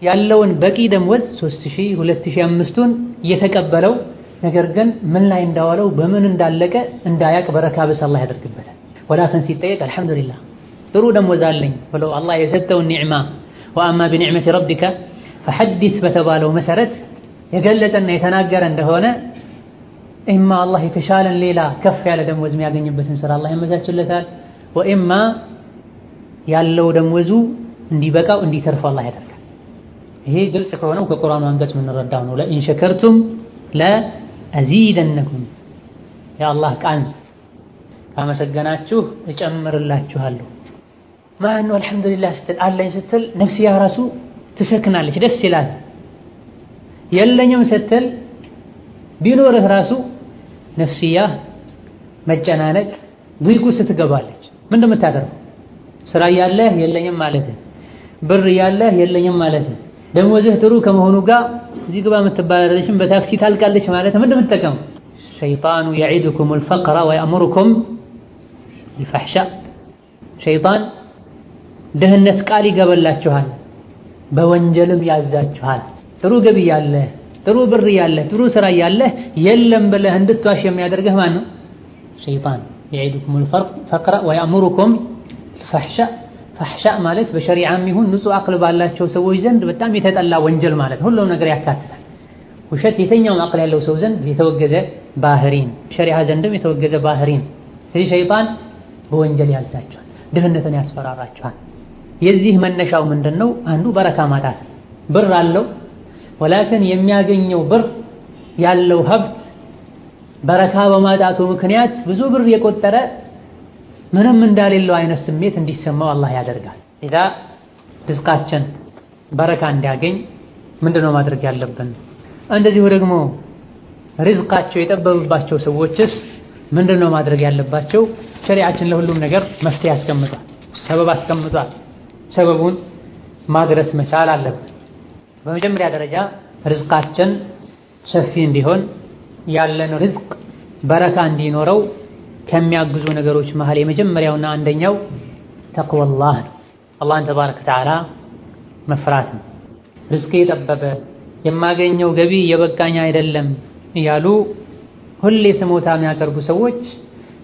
ያለውን በቂ ደሞዝ 3000 2500ን እየተቀበለው ነገር ግን ምን ላይ እንዳዋለው በምን እንዳለቀ እንዳያቅ በረካ ቢስ አላህ ያደርግበታል። ወላኪን ሲጠየቅ አልሐምዱሊላህ ጥሩ ደሞዝ አለኝ ብሎ አላህ የሰጠውን ኒዕማ ወአማ ቢኒዕመቲ ረቢከ ፈሐዲስ በተባለው መሰረት የገለጸና የተናገረ እንደሆነ ኢማ አላህ የተሻለን ሌላ ከፍ ያለ ደሞዝ የሚያገኝበትን ስራ አላህ ያመቻችለታል፣ ወኢማ ያለው ደሞዙ እንዲበቃው እንዲተርፈው አላህ ያደርጋል። ይሄ ግልጽ ከሆነው ከቁርአኑ አንቀጽ የምንረዳው ነው። ለኢን ሸከርቱም ለአዚደነኩም የአላህ ቃል ካመሰገናችሁ እጨምርላችኋለሁ። ማነው አልሐምዱሊላህ ስትል አለኝ ስትል ነፍስያ ራሱ ትሰክናለች፣ ደስ ይላል። የለኝም ስትል ቢኖርህ ራሱ ነፍስያ መጨናነቅ ضيق ውስጥ ትገባለች። ምንድን ነው የምታደርገው? ስራ ያለህ የለኝም ማለት ብር ያለህ የለኝም ማለት ደሞዝህ ጥሩ ከመሆኑ ጋር እዚህ ግባ የምትባላለችም በታክሲ ታልቃለች ማለት ምንድን ነው የምትጠቀመው? ሸይጣኑ يعيدكم الفقر ويأمركم بالفحشاء ሸይጣን ድህነት ቃል ይገባላችኋል፣ በወንጀልም ያዛችኋል። ጥሩ ገቢ ያለህ ጥሩ ብር ያለህ ጥሩ ስራ ያለህ የለም ብለህ እንድትዋሽ የሚያደርግህ ማን ነው? ሸይጣን يعيدكم الفقر ويأمركم بالفحشاء ፈሕሻእ ማለት በሸሪዓም ይሁን ንጹህ አቅል ባላቸው ሰዎች ዘንድ በጣም የተጠላ ወንጀል ማለት ሁሉም ነገር ያካትታል። ውሸት የትኛውም አቅል ያለው ሰው ዘንድ የተወገዘ ባህሪን፣ ሸሪዓ ዘንድም የተወገዘ ባህሪን። ስለዚህ ሸይጣን በወንጀል ያዛቸዋል፣ ድህነትን ያስፈራራቸዋል። የዚህ መነሻው ምንድነው? አንዱ በረካ ማጣት። ብር አለው ወላኪን የሚያገኘው ብር ያለው ሀብት በረካ በማጣቱ ምክንያት ብዙ ብር የቆጠረ ምንም እንዳሌለው አይነት ስሜት እንዲሰማው አላህ ያደርጋል። ኢዛ ርዝቃችን በረካ እንዲያገኝ ምንድነው ማድረግ ያለብን? እንደዚሁ ደግሞ ርዝቃቸው የጠበበባቸው ሰዎችስ ምንድነው ማድረግ ያለባቸው? ሸሪዓችን ለሁሉም ነገር መፍትሄ አስቀምጧል፣ ሰበብ አስቀምጧል። ሰበቡን ማድረስ መቻል አለብን። በመጀመሪያ ደረጃ ርዝቃችን ሰፊ እንዲሆን ያለን ርዝቅ በረካ እንዲኖረው ከሚያግዙ ነገሮች መሃል የመጀመሪያውና አንደኛው ተቅወላህ ነው። አላህን ተባረከ ወተዓላ መፍራት ነው። ርዝቄ የጠበበ የማገኘው ገቢ የበቃኝ አይደለም እያሉ ሁሌ ስሞታ የሚያቀርቡ ሰዎች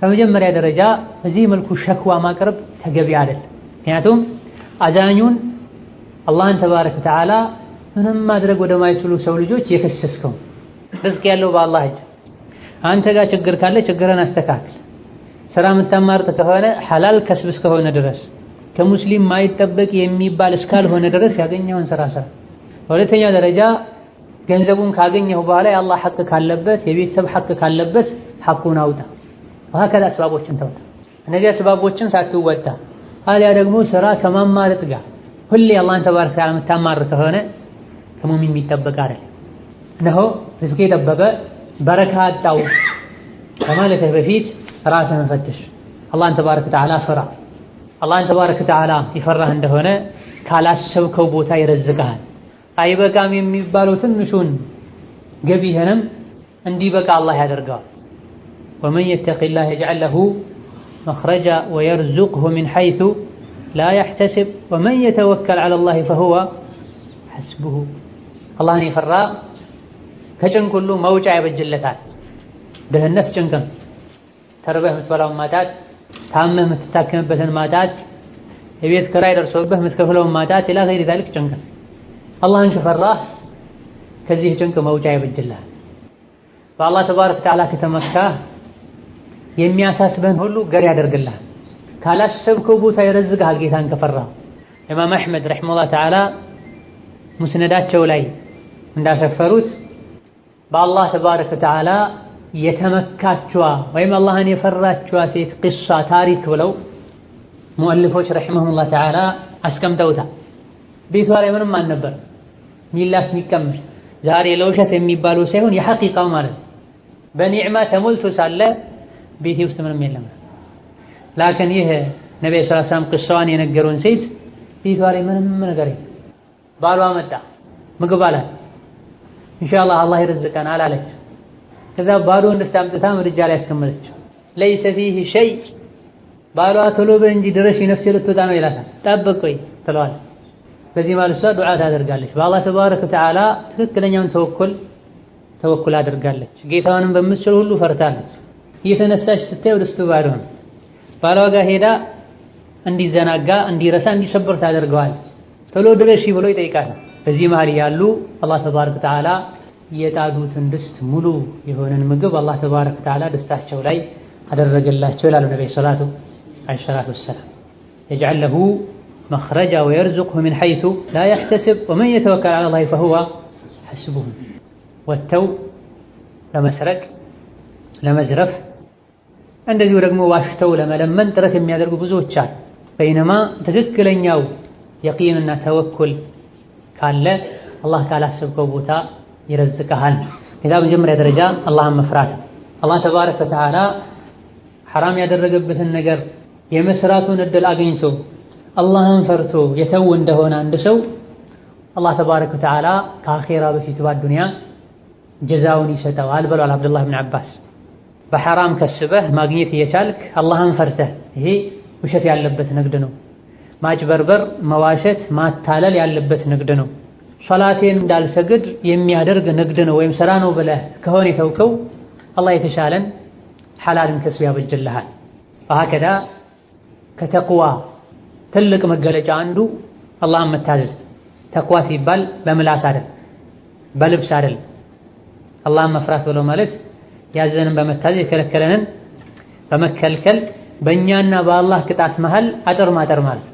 በመጀመሪያ ደረጃ በዚህ መልኩ ሸክዋ ማቅረብ ተገቢ አይደለም። ምክንያቱም አዛኙን አላህን ተባረከ ወተዓላ ምንም ማድረግ ወደማይችሉ ሰው ልጆች የከሰስከው ርዝቅ ያለው በአላህ እጅ። አንተ ጋር ችግር ካለ ችግርን አስተካክል። ስራ የምታማርጥ ከሆነ ሐላል ከስብ እስከሆነ ድረስ ከሙስሊም ማይጠበቅ የሚባል እስካልሆነ ድረስ ያገኘውን ስራ ስራ። በሁለተኛ ደረጃ ገንዘቡን ካገኘው በኋላ የአላህ ሐቅ ካለበት የቤተሰብ ሐቅ ካለበት ሐቁን አውጣ። ወሀከዛ አስባቦችን ተውጣ። እነዚህ አስባቦችን ሳትወጣ አሊያ ደግሞ ስራ ከማማረጥ ጋር ሁሌ አላህን ተባረከ ወተዓላ የምታማር ከሆነ ከሙእሚን የሚጠበቅ አይደለም። እነሆ ርዝቄ ጠበበ በረካ አጣው ከማለትህ በፊት ራስህን ፈትሽ። አላህን ተባረከ ወተዓላ ፍራ። አላህን ተባረከ ወተዓላ ይፈራህ እንደሆነ ካላሰብከው ቦታ ይረዝቅሃል። አይበቃም የሚባለው ትንሹን ገቢህንም እንዲበቃ አላህ ያደርገዋል። ወመን የተቂላህ የጅዐል ለሁ መኽረጃ ወየርዙቅሁ ሚን ሐይሱ ላ የሕተሲብ ወመን የተወከል ዐለላህ ፈሁወ ሐስቡሁ። አላህን የፈራ ከጭንቅ ሁሉ መውጫ ያበጅለታል። ድህነት ጭንቅ ነው። ተርበህ የምትበላውን ማጣት፣ ታመህ የምትታከምበትን ማጣት፣ የቤት ኪራይ ደርሶብህ የምትከፍለውን ማጣት፣ ኢላ ገይሪ ዛሊክ ጭንቅ ነው። አላህን ከፈራህ ከዚህ ጭንቅ መውጫ ያበጅልሃል። በአላህ ተባረከ ወተዓላ ከተመካህ የሚያሳስበህን ሁሉ ገር ያደርግልሃል። ካላሰብከው ቦታ ይረዝቅሃል ጌታን ከፈራህ። ኢማም አሕመድ ረሒመሁላህ ተዓላ ሙስነዳቸው ላይ እንዳሰፈሩት በአላህ ተባረከ ወተዓላ የተመካችዋ ወይም አላህን የፈራችዋ ሴት ቂሷ ታሪክ ብለው ሙአሊፎች ረሒመሁሙላህ ተዓላ አስቀምጠውታል። ቤቷ ላይ ምንም አልነበር ሚላስ የሚቀምስ ዛሬ ለውሸት የሚባለው ሳይሆን የሐቂቃው ማለት ነው። በኒዕማ ተሞልቶ ሳለ ቤቴ ውስጥ ምንም የለም። ላኪን ይህ ነብዩ ሰለላሁ ዐለይሂ ወሰለም ቂሷዋን የነገሩን ሴት ቤቷ ላይ ምንም ነገር የለም። ባሏ መጣ ምግብ አላት። ኢንሻአላህ አላህ ይረዝቀናል አለች። ከዛ ባዶ እንድስት አምጥታ ምድጃ ላይ አስቀመጠች። ለይሰ ፊህ ሸይ ባሏ ቶሎ በል እንጂ ድረሽ ነፍሴ ልትወጣ ነው ይላታል። ጠብቅ ቆይ ትለዋለች። በዚህ ማለት እሷ ዱዓ ታደርጋለች። በአላህ ተባረከ ወተዓላ ትክክለኛውን ተወኩል አድርጋለች። ጌታዋንም በምትችል ሁሉ ፈርታለች። እየተነሳች ስታየው ድስቱ ባዶ ነው። ባሏ ጋር ሄዳ እንዲዘናጋ፣ እንዲረሳ፣ እንዲሸብር ታደርገዋለች። ቶሎ ድረሽ ብሎ ይጠይቃታል። በዚህ መሃል ያሉ አላህ ተባረከ ወተዓላ የጣዱትን ድስት ሙሉ የሆነን ምግብ አላህ ተባረከ ወተዓላ ደስታቸው ላይ አደረገላቸው ይላሉ ነብዩ ሰለላሁ ዐለይሂ ወሰለም። የጅዐል ለሁ መኽረጃ ወየርዙቅሁ ሚን ሐይሱ ላ የሕተሲብ ወመን የተወከል ዐለላህ ፈሁወ ሐስቡሁ። ወጥተው ለመስረቅ ለመዝረፍ፣ እንደዚሁ ደግሞ ዋሽተው ለመለመን ጥረት የሚያደርጉ ብዙዎች አሉ። በይነማ ትክክለኛው የቂንና ተወኩል ካለ አላህ ካላሰብከው ቦታ ይረዝቅሃል። ሌላ መጀመሪያ ደረጃ አላህን መፍራት። አላህ ተባረከ ወተዓላ ሐራም ያደረገበትን ነገር የመስራቱን እድል አግኝቶ አላህን ፈርቶ የተው እንደሆነ አንድ ሰው አላህ ተባረከ ወተዓላ ከአኼራ በፊት በዱንያ ጀዛውን ይሰጠዋል ብለዋል አብዱላህ ብን አባስ። በሐራም ከስበህ ማግኘት እየቻልክ አላህን ፈርተህ፣ ይሄ ውሸት ያለበት ንግድ ነው። ማጭበርበር፣ መዋሸት፣ ማታለል ያለበት ንግድ ነው። ሶላቴን እንዳልሰግድ የሚያደርግ ንግድ ነው ወይም ስራ ነው ብለህ ከሆነ የተውከው አላህ የተሻለን ሐላልን ከስብ ያበጅልሃል። ወሀከዛ ከተቅዋ ትልቅ መገለጫ አንዱ አላህን መታዘዝ። ተቅዋ ሲባል በምላስ አይደል፣ በልብስ አይደል። አላህን መፍራት ብሎ ማለት ያዘንን በመታዘዝ የከለከለንን በመከልከል በእኛና በአላህ ቅጣት መሃል አጥር ማጠር ማለት።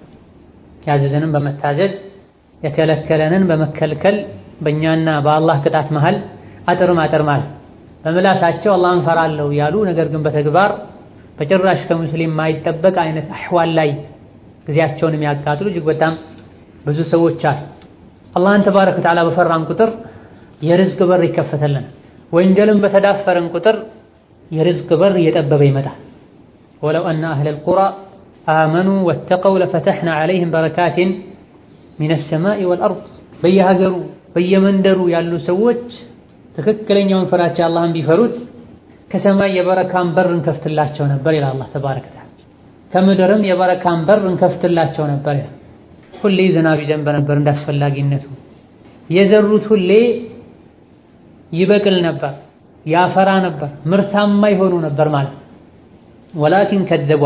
ያዘዘንን በመታዘዝ የከለከለንን በመከልከል በእኛና በአላህ ቅጣት መሃል አጥር ማጠር ማለት። በምላሳቸው አላህን ፈራለሁ ያሉ ነገር ግን በተግባር በጭራሽ ከሙስሊም የማይጠበቅ አይነት አህዋል ላይ ጊዜያቸውን የሚያቃጥሉ እጅግ በጣም ብዙ ሰዎች አሉ። አላህን ተባረከ ወተዓላ በፈራን ቁጥር የርዝቅ በር ይከፈተልናል። ወንጀልን በተዳፈረን ቁጥር የርዝቅ በር እየጠበበ ይመጣል። ወለው አነ አህለል ቁራ አመኑ ወተቀው ለፈተሕና ዐለይሂም በረካቲን ሚነ ሰማኢ ወልአርድ። በየሀገሩ በየመንደሩ ያሉ ሰዎች ትክክለኛውን ፍራቻ አላህን ቢፈሩት ከሰማይ የበረካን በር እንከፍትላቸው ነበር ይላል አላህ ተባረከ ወተዓላ። ከምድርም የበረካን በር እንከፍትላቸው ነበር ይላል። ሁሌ ዝናብ ይዘንብ ነበር እንዳስፈላጊነቱ። የዘሩት ሁሌ ይበቅል ነበር፣ ያፈራ ነበር፣ ምርታማ ይሆኑ ነበር ማለት። ወላኪን ከዘቧ፣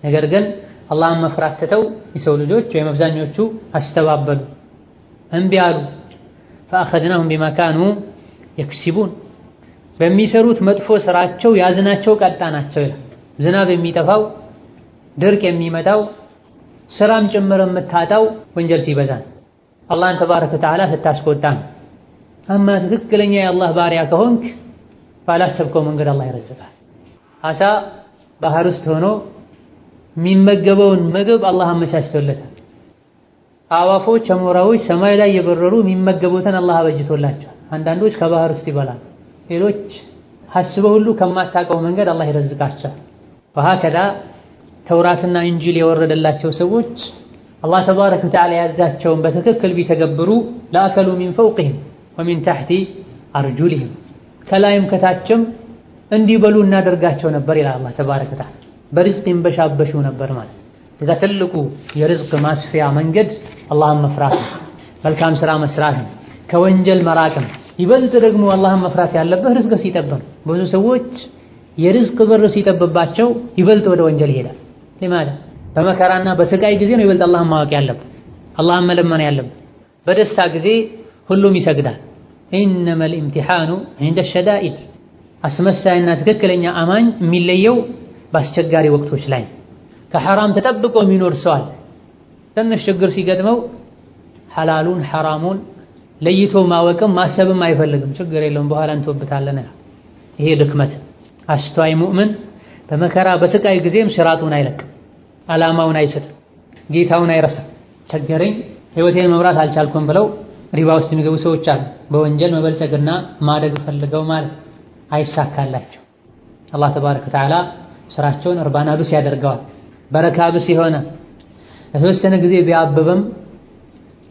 ነገር ግን አላህን መፍራት ትተው የሰው ልጆች ወይም አብዛኞቹ አስተባበሉ፣ እምቢ አሉ። ፈአኸዝናሁም ቢማ ካኑ የክሲቡን፣ በሚሰሩት መጥፎ ስራቸው ያዝናቸው ቀጣናቸው ይላል። ዝናብ የሚጠፋው ድርቅ የሚመጣው ስራም ጭምር የምታጣው ወንጀል ሲበዛ አላህን ተባረከ ወተዓላ ስታስቆጣ ነው። አማ ትክክለኛ የአላህ ባሪያ ከሆንክ ባላሰብከው መንገድ አላህ ይረዝቃል። አሳ ባህር ውስጥ ሆኖ የሚመገበውን ምግብ አላህ አመቻችቶለታል። አዋፎች፣ አሞራዎች ሰማይ ላይ የበረሩ የሚመገቡትን አላህ አበጅቶላቸዋል። አንዳንዶች ከባህር ውስጥ ይበላሉ፣ ሌሎች ሐስበው ሁሉ ከማታውቀው መንገድ አላህ ይረዝቃቸዋል። ወሀከዛ ተውራትና እንጂል የወረደላቸው ሰዎች አላህ ተባረከ ወተዓላ ያዛቸውን በትክክል ቢተገብሩ ለአከሉ ሚን ፈውቅህም ወሚን ታሕቲ አርጁሊህም፣ ከላይም ከታችም እንዲበሉ እናደርጋቸው ነበር ይላል አላህ ተባረከ ወተዓላ። በርዝቅ ይንበሻበሹ ነበር ማለት። እዛ ትልቁ የርዝቅ ማስፊያ መንገድ አላህን መፍራት ነው፣ መልካም ስራ መስራት ነው፣ ከወንጀል መራቅ ነው። ይበልጥ ደግሞ አላህን መፍራት ያለበት ርዝቅ ሲጠብ ነው። ብዙ ሰዎች የርዝቅ በር ሲጠብባቸው ይበልጥ ወደ ወንጀል ይሄዳል። ለማዳ በመከራና በስቃይ ጊዜ ነው ይበልጥ አላህን ማወቅ ያለበት፣ አላህን መለመን ያለበት። በደስታ ጊዜ ሁሉም ይሰግዳል። ኢነመል ኢምቲሓኑ ዒንደ ሸዳኢድ፣ አስመሳይና ትክክለኛ አማኝ የሚለየው በአስቸጋሪ ወቅቶች ላይ። ከሐራም ተጠብቆ የሚኖር ሰው አለ። ትንሽ ችግር ሲገጥመው ሐላሉን ሐራሙን ለይቶ ማወቅም ማሰብም አይፈልግም። ችግር የለውም በኋላ እንተውበታለን። ይሄ ድክመት። አስተዋይ ሙእምን በመከራ በስቃይ ጊዜም ሲራጡን አይለቅም፣ ዓላማውን አይስትም፣ ጌታውን አይረሳም። ቸገረኝ ህይወቴን መምራት አልቻልኩም ብለው ሪባ ውስጥ የሚገቡ ሰዎች አሉ። በወንጀል መበልጸግና ማደግ ፈልገው ማለት አይሳካላቸው። አላህ ተባረከ ወተዓላ ስራቸውን እርባና ቢስ ያደርገዋል። በረካ ቢስ የሆነ ለተወሰነ ጊዜ ቢያብብም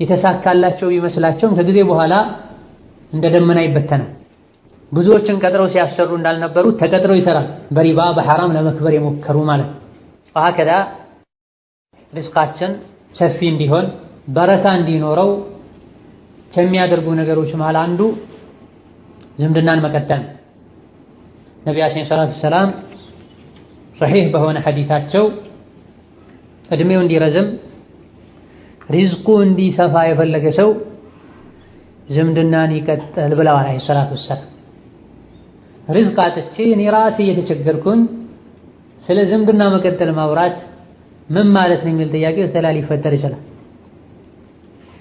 የተሳካላቸው ቢመስላቸውም ከጊዜ በኋላ እንደ ደመና ይበተናል። ብዙዎችን ቀጥረው ሲያሰሩ እንዳልነበሩ ተቀጥረው ይሰራል። በሪባ በሐራም ለመክበር የሞከሩ ማለት ነው። ወሀከዛ ርዝቃችን ሰፊ እንዲሆን በረካ እንዲኖረው ከሚያደርጉ ነገሮች መሃል አንዱ ዝምድናን መቀጠል። ነቢያችን ሰለላሁ ዐለይሂ ወሰለም ሰሒህ በሆነ ሐዲታቸው እድሜው እንዲረዝም ሪዝቁ እንዲሰፋ የፈለገ ሰው ዝምድናን ይቀጥል ብለዋል ዐለይሂ ሰላቱ ወሰላም። ሪዝቅ አጥቼ እኔ ራሴ እየተቸገርኩኝ ስለ ዝምድና መቀጠል ማውራት ምን ማለት ነው የሚል ጥያቄ ውስጥ ላይ ሊፈጠር ይችላል።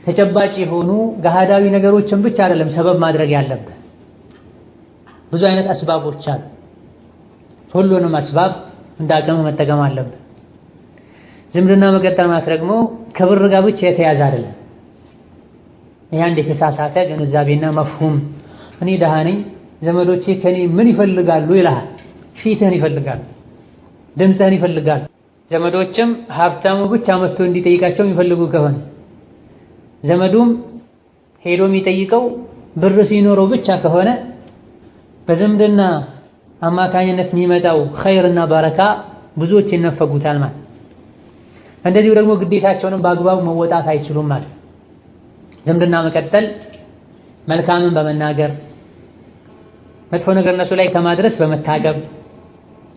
ተጨባጭ የሆኑ ገሃዳዊ ነገሮችን ብቻ አይደለም ሰበብ ማድረግ ያለብህ። ብዙ አይነት አስባቦች አሉ። ሁሉንም አስባብ እንዳቅም መጠቀም አለብህ። ዝምድና መቀጠል ማለት ደግሞ ከብር ጋር ብቻ የተያዘ አይደለም። ይሄ አንድ የተሳሳተ ግንዛቤና መፍሁም። እኔ ደሃ ነኝ ዘመዶቼ ከኔ ምን ይፈልጋሉ ይልሃል። ፊትህን ይፈልጋሉ፣ ድምፅህን ይፈልጋሉ። ዘመዶችም ሀብታሙ ብቻ መጥቶ እንዲጠይቃቸው የሚፈልጉ ከሆነ ዘመዱም ሄዶ የሚጠይቀው ብር ሲኖረው ብቻ ከሆነ በዝምድና አማካኝነት የሚመጣው ኸይርና በረካ ብዙዎች ይነፈጉታል ማለት። እንደዚሁ ደግሞ ግዴታቸውንም በአግባቡ መወጣት አይችሉም ማለት። ዝምድና መቀጠል መልካምን በመናገር መጥፎ ነገር እነሱ ላይ ከማድረስ በመታቀብ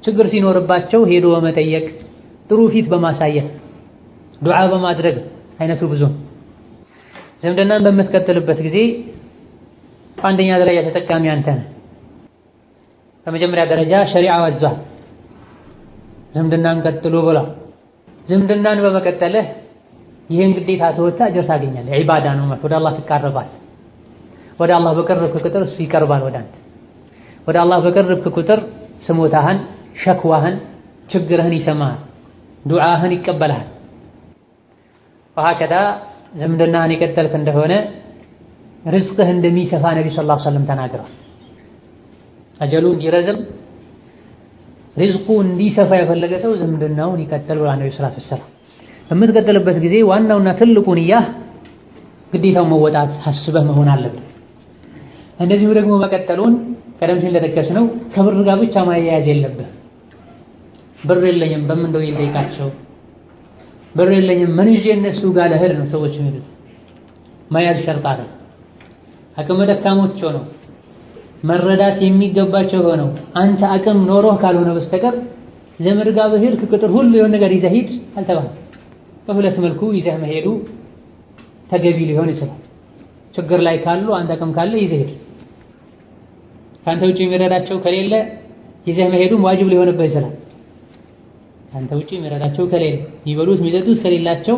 ችግር ሲኖርባቸው ሄዶ በመጠየቅ ጥሩ ፊት በማሳየት ዱዓ በማድረግ አይነቱ ብዙ። ዝምድናን በምትቀጥልበት ጊዜ አንደኛ ደረጃ ተጠቃሚ አንተ ነህ። በመጀመሪያ ደረጃ ሸሪዓው አዟል ዝምድናን ቀጥሉ ብሏል። ዝምድናን በመቀጠልህ ይህን ግዴታ ተወጣ አጅር ታገኛለህ። ዒባዳ ነው ማለት ወደ አላህ ትቃረባለህ። ወደ አላህ በቀረብክ ቁጥር እሱ ይቀርባል ወደ አንተ። ወደ አላህ በቀረብክ ቁጥር ስሞታህን፣ ሸክዋህን፣ ችግርህን ይሰማሃል፣ ዱዓህን ይቀበልሃል። ወሀከዛ ዝምድናህን የቀጠልክ እንደሆነ ርዝቅህ እንደሚሰፋ ነቢ ሰለላሁ ዐለይሂ ወሰለም ተናግረዋል። አጀሉ እንዲረዝም ሪዝቁ እንዲሰፋ የፈለገ ሰው ዝምድናውን ይቀጥል ብሏል ነብዩ ሰለላሁ ዐለይሂ ወሰለም። በምትቀጥልበት ጊዜ ዋናውና ትልቁ ንያህ ግዴታው መወጣት ሐስበህ መሆን አለበት። እንደዚሁ ደግሞ መቀጠሉን ቀደም ሲል እንደጠቀስነው ከብር ጋር ብቻ ማያያዝ የለብህ። ብር የለኝም በምን እንደው ይልጠይቃቸው፣ ብር የለኝም ምን ይዤ እነሱ ጋር ልሄድ ነው ሰዎች የሚሉት። መያዝ ሸርጥ አይደል። አቅመ ደካሞች ሆነው መረዳት የሚገባቸው ሆነው አንተ አቅም ኖሮህ ካልሆነ በስተቀር ዘመድ ጋር በሄድክ ቁጥር ሁሉ የሆነ ነገር ይዘህ ሂድ አልተባለም። በሁለት መልኩ ይዘህ መሄዱ ተገቢ ሊሆን ይችላል። ችግር ላይ ካሉ አንተ አቅም ካለ ይዘህ ሂድ። ከአንተ ውጪ የሚረዳቸው ከሌለ ይዘህ መሄዱም ዋጅብ ሊሆንብህ ይችላል። ከአንተ ውጪ የሚረዳቸው ከሌለ የሚበሉት የሚጠጡት ከሌላቸው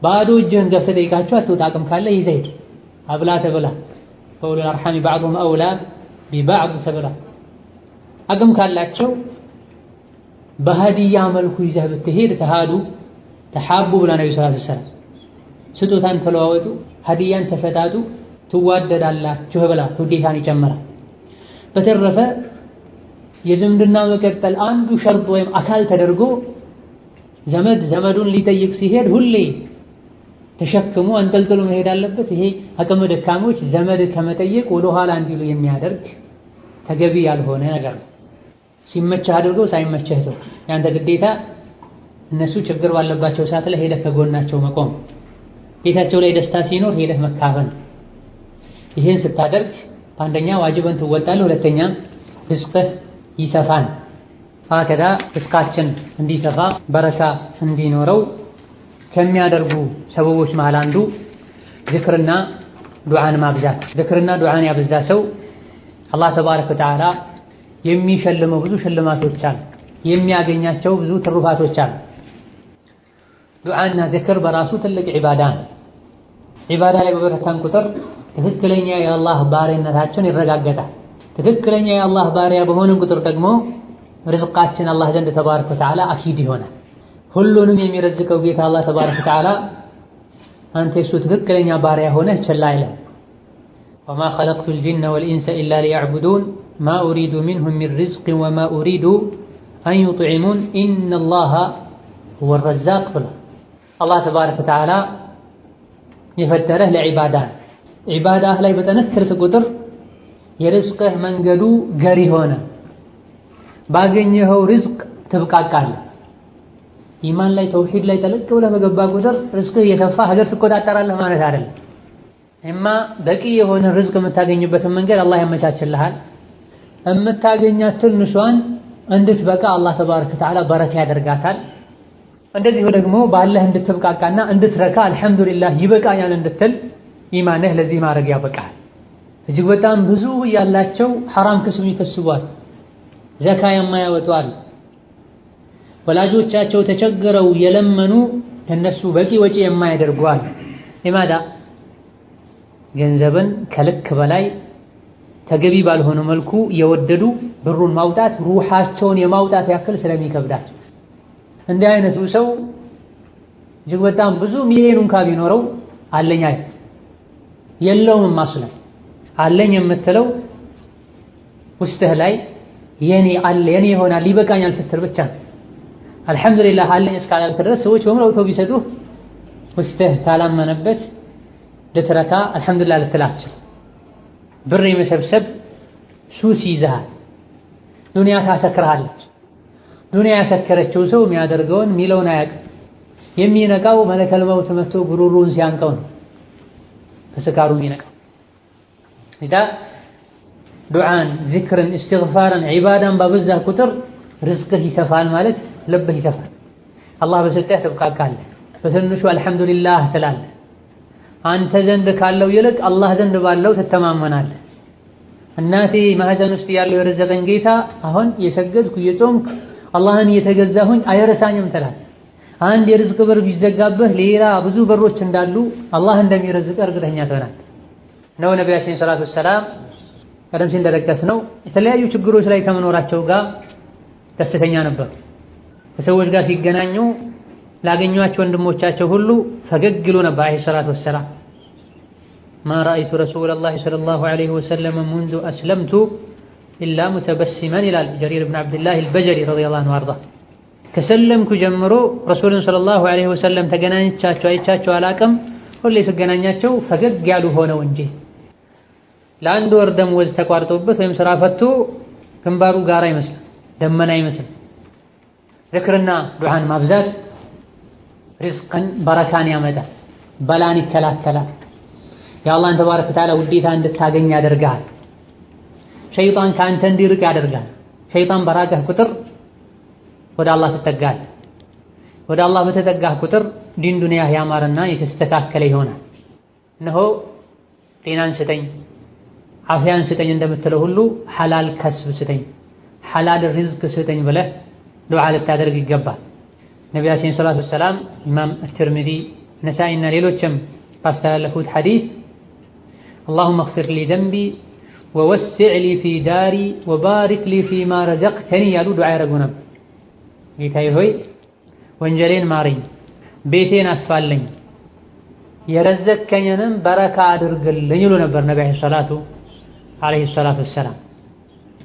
ባዶ እጅህን ገብተህ ጠይቃቸው አትውጣ። አቅም ካለ ይዘህ ሂድ። አብላ ተብላ ወኡሉል አርሐሚ በዕዱሁም አውላ ቢበዕድ ተብላ። አቅም ካላቸው በሀዲያ መልኩ ይዘህ ብትሄድ ተሃዱ ተሓቡ ብላ ነቢ ሰለላሁ ዐለይሂ ወሰለም። ስጦታን ተለዋወጡ፣ ሀዲያን ተሰጣጡ፣ ትዋደዳላችሁ ብላ ውዴታን ይጨምራል። በተረፈ የዝምድና መቀጠል አንዱ ሸርጥ ወይም አካል ተደርጎ ዘመድ ዘመዱን ሊጠይቅ ሲሄድ ሁሌ ተሸክሞ አንጠልጥሎ መሄድ አለበት። ይሄ አቅመ ደካሞች ዘመድ ከመጠየቅ ወደ ኋላ እንዲሉ የሚያደርግ ተገቢ ያልሆነ ነገር ነው። ሲመችህ አድርገው ሳይመችህ ተው። ያንተ ግዴታ እነሱ ችግር ባለባቸው ሰዓት ላይ ሄደህ ከጎናቸው መቆም፣ ቤታቸው ላይ ደስታ ሲኖር ሄደህ መካፈል። ይህን ስታደርግ አንደኛ ዋጅብን ትወጣለህ፣ ሁለተኛ ርዝቅህ ይሰፋል። ሀከዛ ርዝቃችን እንዲሰፋ በረካ እንዲኖረው ከሚያደርጉ ሰበቦች መሃል አንዱ ዝክርና ዱዓን ማብዛት። ዝክርና ዱዓን ያበዛ ሰው አላህ ተባረከ ወተዓላ የሚሸልመው ብዙ ሽልማቶች አሉ፣ የሚያገኛቸው ብዙ ትሩፋቶች አሉ። ዱዓና ዝክር በራሱ ትልቅ ዒባዳ ነው። ዒባዳ ላይ በበረታን ቁጥር ትክክለኛ የአላህ ባሪያነታችን ይረጋገጣል። ትክክለኛ የአላህ ባሪያ በሆንን ቁጥር ደግሞ ርዝቃችን አላህ ዘንድ ተባረከ ወተዓላ አኪድ ይሆናል። ሁሉንም የሚረዝቀው ጌታ አላህ ተባረከ ወተዓላ አንተ የሱ ትክክለኛ ባሪያ ሆነህ ችላ አይልም። ወማ ኸለቅቱል ጂነ ወልኢንሰ ኢላ ሊየዕቡዱን ማ ኡሪዱ ሚንሁም ሚን ሪዝቅን ወማ ኡሪዱ አን ዩጥዒሙን ኢነላሃ ሁወ ረዛቅ ብሏል። አላህ ተባረከ ወተዓላ የፈጠረህ ለዒባዳ ነው። ዒባዳህ ላይ በጠነከርክ ቁጥር የርዝቅህ መንገዱ ገሪ ሆነ። ባገኘኸው ርዝቅ ትብቃቃለህ። ኢማን ላይ ተውሂድ ላይ ጠለቅ ብለህ በገባ ቁጥር ርዝቅህ እየሰፋ ሀገር ትቆጣጠራለህ ማለት አይደለም። እማ በቂ የሆነ ርዝቅ የምታገኝበትን መንገድ አላህ ያመቻችልሃል። የምታገኛት ትንሿን እንድትበቃ አላህ ተባረከ ወተዓላ በረካ ያደርጋታል። እንደዚሁ ደግሞ ባለህ እንድትብቃቃና እንድትረካ አልሐምዱሊላህ ይበቃኛል እንድትል ኢማንህ ለዚህ ማድረግ ያበቃል። እጅግ በጣም ብዙ ያላቸው ሐራም ክስም ይከስቧል፣ ዘካ የማያወጡ አሉ። ወላጆቻቸው ተቸግረው የለመኑ ከነሱ በቂ ወጪ የማያደርጉ አሉ። ለማዳ ገንዘብን ከልክ በላይ ተገቢ ባልሆነ መልኩ የወደዱ ብሩን ማውጣት ሩሃቸውን የማውጣት ያክል ስለሚከብዳቸው እንዲህ አይነቱ ሰው እጅግ በጣም ብዙ ሚሊዮን እንኳን ቢኖረው አለኝ የለውም ማስለም አለኝ የምትለው ውስጥህ ላይ የኔ አለ የኔ ይሆናል ይበቃኛል ስትል ብቻ አልሐምዱሊላህ አለኝ እስካላልክ ድረስ ሰዎች በሙሉ አውጥተው ቢሰጡህ ውስጥህ ካላመነበት ልትረካ አልሐምዱሊላህ ልትል አትችልም። ብር የመሰብሰብ ሱስ ይዘሃል። ዱንያ ታሰክርሃለች። ዱንያ ያሰከረችው ሰው የሚያደርገውን ሚለውን አያውቅም። የሚነቃው መለከል መውት መጥቶ ጉሮሮውን ሲያንቀው ነው ከስካሩ የሚነቃው። ኢዳ ዱዓን፣ ዚክርን፣ እስትግፋርን፣ ዒባዳን ባበዛህ ቁጥር ርዝቅህ ይሰፋል ማለት ልብህ ይሰፋል። አላህ በሰጠህ ትብቃቃለህ። በትንሹ አልሐምዱሊላህ ትላለህ። አንተ ዘንድ ካለው ይልቅ አላህ ዘንድ ባለው ትተማመናለህ። እናቴ ማህፀን ውስጥ ያለው የረዘቀኝ ጌታ አሁን እየሰገድኩ እየጾምኩ አላህን እየተገዛሁኝ አይረሳኝም ትላለህ። አንድ የርዝቅ በር ቢዘጋብህ ሌላ ብዙ በሮች እንዳሉ አላህ እንደሚረዝቅ እርግጠኛ ትሆናለህ። ነው ነቢያችን ሰለላሁ ዐለይሂ ወሰለም ቀደም ሲል እንደጠቀስነው የተለያዩ ችግሮች ላይ ከመኖራቸው ጋር ደስተኛ ነበሩ። ከሰዎች ጋር ሲገናኙ ላገኟቸው ወንድሞቻቸው ሁሉ ፈገግ ይሉ ነበር አለይሂ ሰላቱ ወሰላም። ማ ረአይቱ ረሱለላሂ ሰለላሁ ዐለይሂ ወሰለም ሙንዙ አስለምቱ ኢላ ሙተበሲመን ይላል ጀሪር ብን ዐብድላህ አልበጀሊ ረዲየላሁ ዐንሁ አርዳ። ከሰለምኩ ጀምሮ ረሱልን ሰለላሁ ዐለይሂ ወሰለም ተገናኝቻቸው አይቻቸው አላቅም፣ ሁሌ ስገናኛቸው ፈገግ ያሉ ሆነው እንጂ። ለአንድ ወር ደመወዝ ተቋርጦበት ወይም ስራ ፈቶ ግንባሩ ጋራ ይመስላል፣ ደመና ይመስል። ዝክርና ዱዓን ማብዛት ሪዝቅን በረካን ያመጣል፣ በላን ይከላከላል፣ የአላህን ተባረከ ወተዓላ ውዴታ እንድታገኝ ያደርጋል። ሸይጣን ከአንተ እንዲርቅ ያደርጋል። ሸይጣን በራቀህ ቁጥር ወደ አላህ ትጠጋለህ። ወደ አላህ በተጠጋህ ቁጥር ዲን ዱንያህ ያማረና የተስተካከለ ይሆናል። እነሆ ጤናን ስጠኝ፣ አፍያን ስጠኝ እንደምትለው ሁሉ ሐላል ከስብ ስጠኝ፣ ሐላል ሪዝቅ ስጠኝ ብለህ ዱዓ ልታደርግ ይገባል። ነቢያችን ሰለላሁ ዐለይሂ ወሰለም ኢማም አትርሚዚ፣ ነሳኢና ሌሎችም ባስተላለፉት ሐዲስ አላሁመ እግፊር ሊ ዘንቢ ወወሲዕ ሊ ፊ ዳሪ ወባሪክ ሊ ፊማ ረዘቅተኒ ያሉ ዱዓ ያደርጉ ነበር። ጌታዬ ሆይ ወንጀሌን ማረኝ፣ ቤቴን አስፋለኝ፣ የረዘቅከኝንም በረካ አድርግልኝ ይሉ ነበር ነቢ ዓለይሂ ሰላቱ ወሰላም።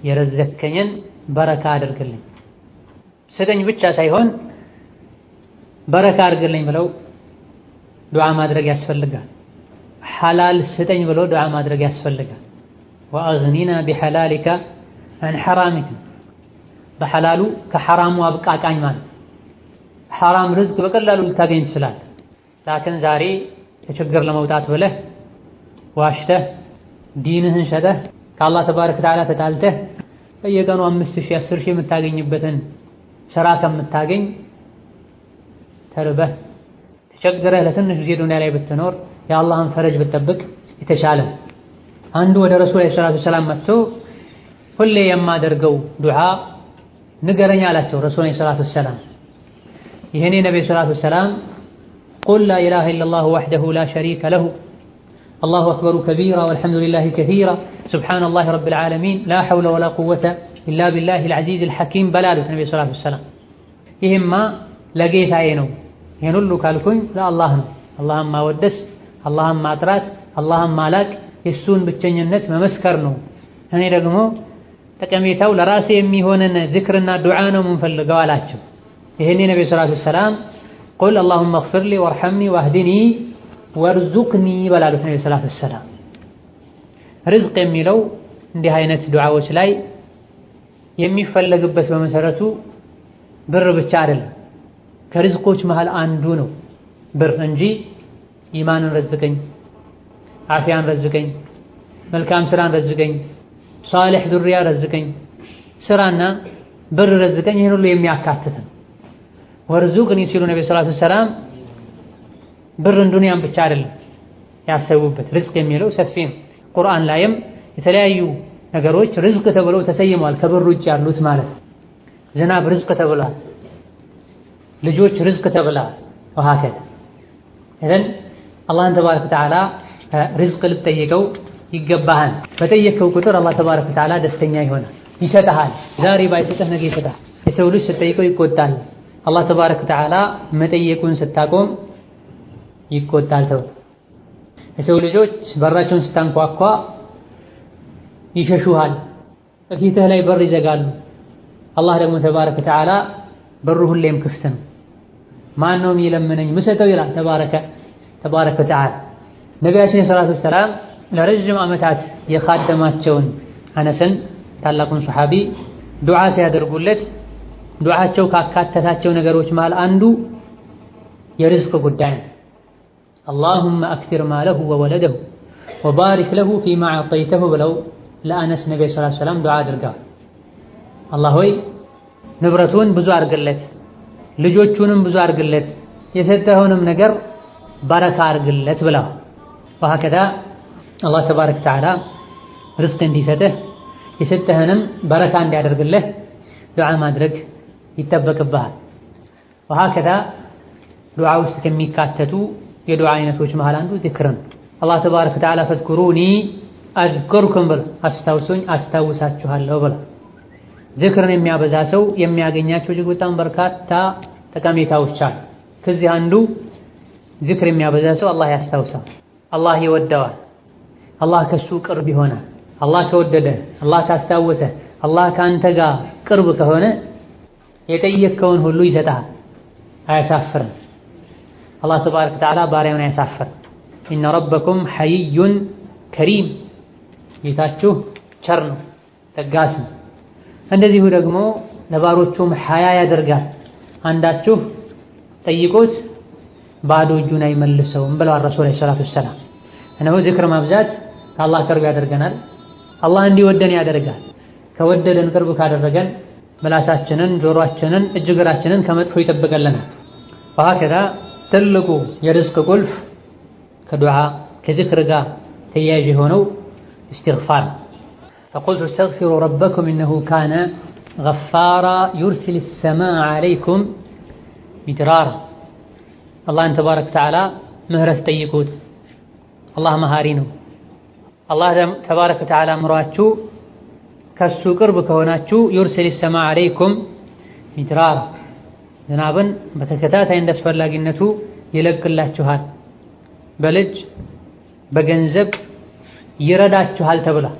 የረዘቅከኝን በረካ አድርግልኝ፣ ስጠኝ ብቻ ሳይሆን በረካ አድርግልኝ ብለው ዱዓ ማድረግ ያስፈልጋል። ሐላል ስጠኝ ብለው ዱዓ ማድረግ ያስፈልጋል። ወአግኒና ቢሐላሊከ አን ሐራሚከ፣ በሐላሉ ከሐራሙ አብቃቃኝ ማለት። ሐራም ርዝቅ በቀላሉ ልታገኝ ትችላለህ። ላኪን ዛሬ ከችግር ለመውጣት ብለህ ዋሽተህ ዲንህን ሸጠህ ከአላህ ተባረከ ወተዓላ ተጣልተህ በየቀኑ 5000 10,000 የምታገኝበትን ስራ ከምታገኝ ተርበህ ተቸግረህ ለትንሽ ጊዜ ዱንያ ላይ ብትኖር የአላህን ፈረጅ ብትጠብቅ የተሻለ። አንዱ ወደ ረሱል ሰለላሁ ዐለይሂ ወሰለም መጥቶ ሁሌ የማደርገው ዱዓ ንገረኝ አላቸው። ረሱል ሰለላሁ ዐለይሂ ወሰለም ይሄኔ ነብዩ ሰለላሁ ዐለይሂ ወሰለም ቁል ላ ኢላሃ ኢለላሁ ወሕደሁ ላ ሸሪከ ለሁ አላሁ አክበሩ ከቢራ ወልሐምዱሊላሂ ከሲራ ሱብሓነላሂ ረቢል ዓለሚን ላ ሐውለ ወላ ቁወተ ኢላ ቢላሂል ዐዚዚል ሐኪም በላሉት ነብዩ ሰለላሁ ዐለይሂ ወሰለም። ይሄማ ለጌታዬ ነው፣ ይሄን ሁሉ ካልኩኝ ለአላህ ነው። አላህን ማወደስ፣ አላህን ማጥራት፣ አላህን ማላቅ፣ የሱን ብቸኝነት መመስከር ነው። እኔ ደግሞ ጠቀሜታው ለራሴ የሚሆነን ዝክርና ዱዓ ነው የምንፈልገው አላቸው። ይሄኔ ነብዩ ሰለላሁ ዐለይሂ ወሰለም ቁል አላሁመ እግፊር ሊ ወርሐምኒ ወህዲኒ ወርዙቅኒ በላሉት ነብዩ ሰለላሁ ዐለይሂ ወሰለም። ርዝቅ የሚለው እንዲህ አይነት ዱዓዎች ላይ የሚፈለግበት በመሰረቱ ብር ብቻ አይደለም። ከርዝቆች መሃል አንዱ ነው ብር እንጂ ኢማንን ረዝቀኝ፣ አፍያን ረዝቀኝ፣ መልካም ስራን ረዝቀኝ፣ ሷሊህ ዙሪያ ረዝቀኝ፣ ስራና ብር ረዝቀኝ፣ ይሄን ሁሉ የሚያካትት ነው። ወርዙቅኒ ሲሉ ነብዩ ሰለላሁ ዐለይሂ ወሰለም ብርን ዱንያን ብቻ አይደለም ያሰቡበት። ርዝቅ የሚለው ሰፊ ነው። ቁርአን ላይም የተለያዩ ነገሮች ርዝቅ ተብለው ተሰይመዋል፣ ከብር ውጭ ያሉት ማለት ነው። ዝናብ ርዝቅ ተብሏል፣ ልጆች ርዝቅ ተብለዋል። ወሃከዛ ኢዘን አላህን ተባረከ ወተዓላ ርዝቅ ልትጠይቀው ይገባሃል። በጠየቅከው ቁጥር አላህ ተባረከ ወተዓላ ደስተኛ ይሆናል፣ ይሰጥሃል። ዛሬ ባይሰጥህ ነገ ይሰጥሃል። የሰው ልጅ ስትጠይቀው ይቆጣል፣ አላህ ተባረከ ወተዓላ መጠየቁን ስታቆም ይቆጣል ተብሎ የሰው ልጆች በራቸውን ስታንኳኳ ይሸሹሃል፣ ፊትህ ላይ በር ይዘጋሉ። አላህ ደግሞ ተባረከ ወተዓላ በሩ ሁሌም ክፍት ነው። ማን ነው የሚለምነኝ ምሰጠው ይላል ተባረከ ወተዓላ። ነቢያችን ሰለላሁ ዐለይሂ ወሰለም ለረጅም ዓመታት የኻደማቸውን አነስን ታላቁን ሱሐቢ ዱዓ ሲያደርጉለት ዱዓቸው ካካተታቸው ነገሮች መሃል አንዱ የርዝቅ ጉዳይ ነው። አላሁመ አክሲር ማለሁ ወወለደሁ ወባሪክ ለሁ ፊማ አዕጠይተሁ ብለው ለአነስ ነቢ ሰለላሁ ዐለይሂ ወሰለም ዱዓ አድርገዋል። አላህ ሆይ ንብረቱን ብዙ አድርግለት፣ ልጆቹንም ብዙ አድርግለት፣ የሰጠኸውንም ነገር በረካ አድርግለት ብለዋል። ወሀከዛ አላህ ተባረከ ወተዓላ ርዝቅ እንዲሰጥህ የሰጠህንም በረካ እንዲያደርግልህ ዱዓ ማድረግ ይጠበቅብሃል። ወሀከዛ ዱዓ ውስጥ ከሚካተቱ የዱዓ አይነቶች መሃል አንዱ ዚክር ነው። አላህ ተባረከ ወተዓላ ፈዝኩሩኒ አዝኩርኩም ብሎ አስታውሱኝ አስታውሳችኋለሁ ብሎ ዚክርን የሚያበዛ ሰው የሚያገኛቸው እጅግ በጣም በርካታ ጠቀሜታዎች አሉ። ከዚህ አንዱ ዚክር የሚያበዛ ሰው አላህ ያስታውሳል፣ አላህ ይወደዋል፣ አላህ ከሱ ቅርብ ይሆናል። አላህ ከወደደ፣ አላህ ካስታወሰ፣ አላህ ከአንተ ጋር ቅርብ ከሆነ የጠየቅከውን ሁሉ ይሰጥሃል፣ አያሳፍርም። አላህ ተባረከ ወተዓላ ባሪያውን አያሳፍርም። ኢነ ረበኩም ሐይዩን ከሪም፣ ጌታችሁ ቸር ነው ተጋስ ነው። እንደዚሁ ደግሞ ለባሮቹም ሐያ ያደርጋል። አንዳችሁ ጠይቆት ባዶ እጁን አይመልሰውም ብለዋል ረሱል ሰለላሁ ዐለይሂ ወሰለም። እነሆ ዚክር ማብዛት ከአላህ ቅርብ ያደርገናል፣ አላህ እንዲወደን ያደርጋል። ከወደደን ቅርብ ካደረገን ምላሳችንን፣ ጆሮአችንን፣ እጅ እግራችንን ከመጥፎ ይጠብቀልናል። ወሀከዛ ትልቁ የርዝቅ ቁልፍ ከዱዓ ከዚክር ጋር ተያያዥ የሆነው እስትግፋር። ፈቁልቱ እስተግፊሩ ረበኩም ኢነሁ ካነ ገፋራ ዩርሲል ሰማአ ዐለይኩም ሚድራራ። አላህን ተባረከ ወተዓላ ምህረት ጠይቁት፣ አላህ መሃሪ ነው። አላህ ተባረከ ወተዓላ ምሯችሁ ከሱ ቅርብ ከሆናችሁ ዩርሲል ሰማአ ዐለይኩም ሚድራራ፣ ዝናብን በተከታታይ እንዳስፈላጊነቱ ይለቅላችኋል፣ በልጅ በገንዘብ ይረዳችኋል ተብሏል።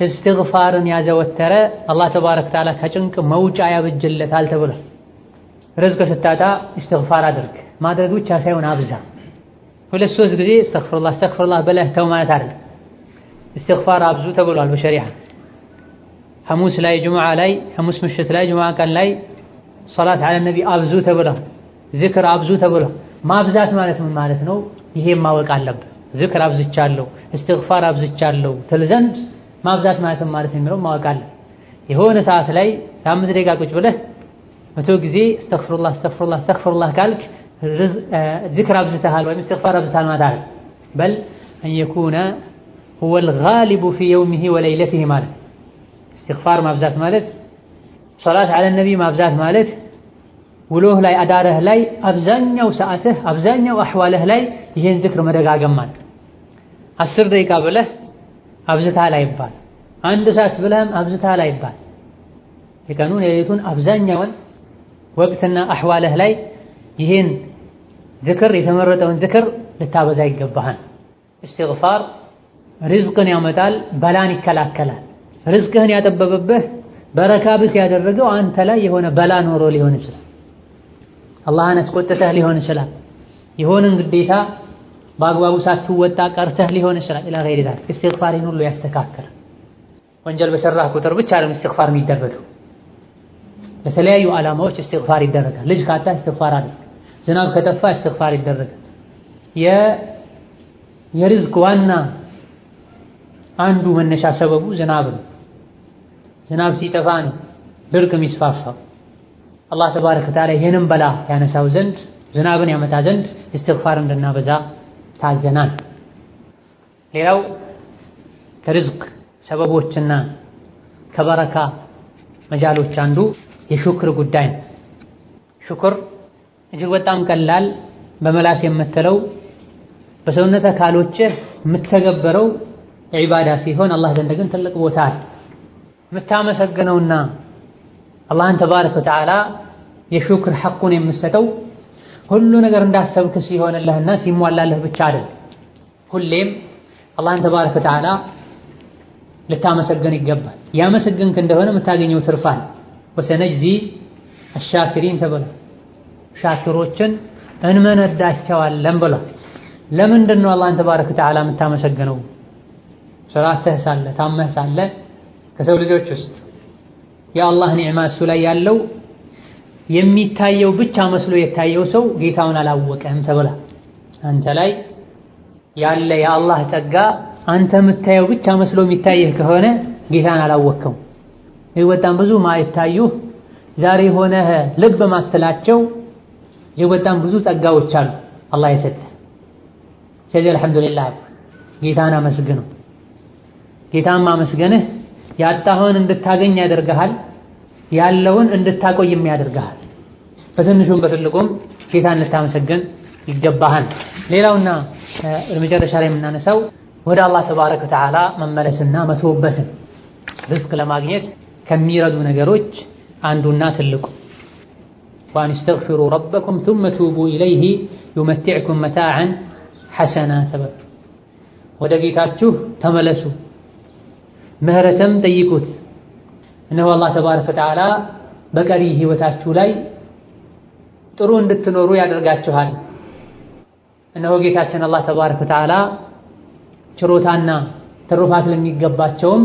እስትግፋርን ያዘወተረ አላህ ተባረከ ወተዓላ ከጭንቅ መውጫ ያበጅለታል ተብሏል። ርዝቅ ስታጣ እስትግፋር አድርግ፣ ማድረግ ብቻ ሳይሆን አብዛ። 2-3 ጊዜ እስተግፍሩላህ በለህ ተው ማለት አይደለም። እስትግፋር አብዙ ተብሏል በሸሪዓ። ሐሙስ ላይ፣ ጁምዓ ላይ፣ ሐሙስ ምሽት ላይ፣ ጁምዓ ቀን ላይ ሶላት ዐለ ነቢ አብዙ ተብሏል። ዚክር አብዙ ተብሏል። ማብዛት ማለት ምን ማለት ነው? ይሄን ማወቅ አለብህ። ዚክር አብዝቻለሁ፣ እስትግፋር አብዝቻለሁ ትል ዘንድ ማብዛት ማለት ምን ማለት ነው የሚለው ማወቅ አለብህ። የሆነ ሰዓት ላይ ለ5 ደቂቃ ቁጭ ብለህ 100 ጊዜ እስተግፍሩላህ ካልክ ዚክር አብዝተሃል ወይም እስትግፋር አብዝተሃል ማለት አይደለም። በል አን የኩነ ሁወል ጋሊቡ ፊ የውሚሂ ወለይለቲሂ ማለት። እስትግፋር ማብዛት ማለት ሶላት ዐለ ነቢ ማብዛት ማለት ውሎህ ላይ አዳረህ ላይ አብዛኛው ሰዓትህ አብዛኛው አህዋልህ ላይ ይሄን ዚክር መደጋገም ማለት። 10 ደቂቃ ብለህ አብዝተሃል አይባል፣ 1 ሰዓት ብለህም አብዝተሃል አይባል። የቀኑን የሌሊቱን አብዛኛውን ወቅትና አህዋልህ ላይ ይሄን ዚክር የተመረጠውን ዚክር ልታበዛ ይገባሃል። እስትግፋር ርዝቅን ያመጣል፣ በላን ይከላከላል። ርዝቅህን ያጠበበብህ በረካ ብስ ያደረገው አንተ ላይ የሆነ በላ ኖሮ ሊሆን ይችላል። አላህን አስቆጥተህ ሊሆን ይችላል። የሆነን ግዴታ በአግባቡ ሳትወጣ ቀርተህ ሊሆን ይችላል። ኢላ ገይሪ ዛሊክ እስትግፋርን ሁሉ ያስተካክላል። ወንጀል በሰራህ ቁጥር ብቻ አይደለም እስትግፋር የሚደረገው፣ ለተለያዩ ዓላማዎች እስትግፋር ይደረጋል። ልጅ ካጣ እስትግፋር አለ፣ ዝናብ ከጠፋ እስትግፋር ይደረጋል። የርዝቅ ዋና አንዱ መነሻ ሰበቡ ዝናብ ነው። ዝናብ ሲጠፋ ነው ድርቅ የሚስፋፋው። አላህ ተባረከ ወተዓላ ይህንን በላ ያነሳው ዘንድ ዝናብን ያመጣ ዘንድ እስትግፋር እንድናበዛ ታዘናል። ሌላው ከርዝቅ ሰበቦችና ከበረካ መጃሎች አንዱ የሹክር ጉዳይ ነው። ሹክር እጅግ በጣም ቀላል በመላስ የምትለው በሰውነት አካሎችህ የምትተገበረው ዒባዳ ሲሆን አላህ ዘንድ ግን ትልቅ ቦታ አለ። የምታመሰግነውና አላህን ተባረከ ወተዓላ የሹክር ሐቁን የምትሰጠው ሁሉ ነገር እንዳሰብክ ሲሆንልህና ሲሟላለህ ብቻ አይደል። ሁሌም አላህን ተባረከ ወተዓላ ልታመሰገን ይገባል። ያመሰገንክ እንደሆነ የምታገኘው ትርፋል። ወሰነጅዚ አሻኪሪን ተብሏል። ሻኪሮችን እንመነዳቸዋለን ብሏል። ለምንድን ነው አላህን ተባረከ ወተዓላ የምታመሰግነው? ስራተህ ሳለ ታመህ ሳለ ከሰው ልጆች ውስጥ የአላህ ኒዕማ እሱ ላይ ያለው የሚታየው ብቻ መስሎ የታየው ሰው ጌታውን አላወቀም ተብሏል። አንተ ላይ ያለ የአላህ ጸጋ አንተ የምታየው ብቻ መስሎ የሚታየህ ከሆነ ጌታን አላወቅከው። ይህ በጣም ብዙ ማይታዩህ ዛሬ ሆነህ ልብ ማትላቸው ይህ በጣም ብዙ ጸጋዎች አሉ አላህ የሰጠህ። ስለዚህ አልሐምዱሊላህ ጌታን አመስግነው። ጌታን ማመስገንህ ያጣኸውን እንድታገኝ ያደርግሃል፣ ያለውን እንድታቆይም ያደርግሃል። በትንሹም በትልቁም ጌታን እንድታመሰግን ይገባሃል። ሌላውና ለመጨረሻ ላይ የምናነሳው ወደ አላህ ተባረከ ወተዓላ መመለስና መተውበትን ርዝቅ ለማግኘት ከሚረዱ ነገሮች አንዱና ትልቁ ወአን እስተግፊሩ ረበኩም ሱመ ቱቡ ኢለይሂ ዩመቲዕኩም መታዐን ሐሰና ተበሉ። ወደ ጌታችሁ ተመለሱ ምህረትም ጠይቁት፣ እነሆ አላህ ተባረከ ወተዓላ በቀሪ ህይወታችሁ ላይ ጥሩ እንድትኖሩ ያደርጋችኋል። እነሆ ጌታችን አላህ ተባረከ ወተዓላ ችሮታና ትሩፋት ለሚገባቸውም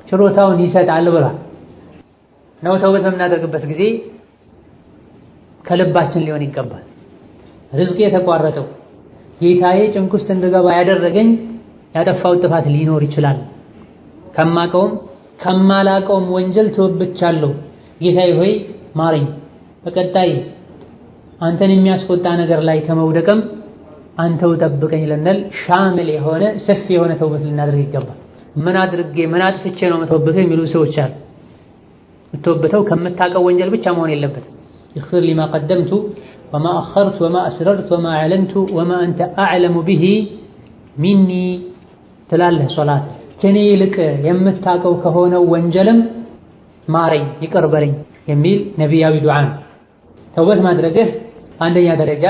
ችሮታውን ይሰጣል ብሏል። ነው ተውበት በምናደርግበት ጊዜ ከልባችን ሊሆን ይገባል። ርዝቅ የተቋረጠው ጌታዬ ጭንቅ ውስጥ እንድገባ ያደረገኝ ያጠፋው ጥፋት ሊኖር ይችላል፣ ከማቀውም ከማላቀውም ወንጀል ተወብቻለሁ፣ ጌታዬ ሆይ ማረኝ፣ በቀጣይ አንተን የሚያስቆጣ ነገር ላይ ከመውደቅም አንተው ጠብቀኝ ልንል ሻምል የሆነ ሰፊ የሆነ ተውበት ልናደርግ ይገባል። ምን አድርጌ ምን አጥፍቼ ነው መተውበተው የሚሉ ሰዎች አሉ። መተውበተው ከምታቀው ወንጀል ብቻ መሆን የለበትም። ይኽፊር ሊማ ቀደምቱ ወማ አኸርቱ ወማ አስረርቱ ወማ አዕለንቱ ወማ አንተ አዕለሙ ቢሂ ሚኒ ትላለህ ሶላት። ከኔ ይልቅ የምታቀው ከሆነው ወንጀልም ማረኝ ይቅር በለኝ የሚል ነቢያዊ ዱዓ ነው። ተውበት ማድረግህ አንደኛ ደረጃ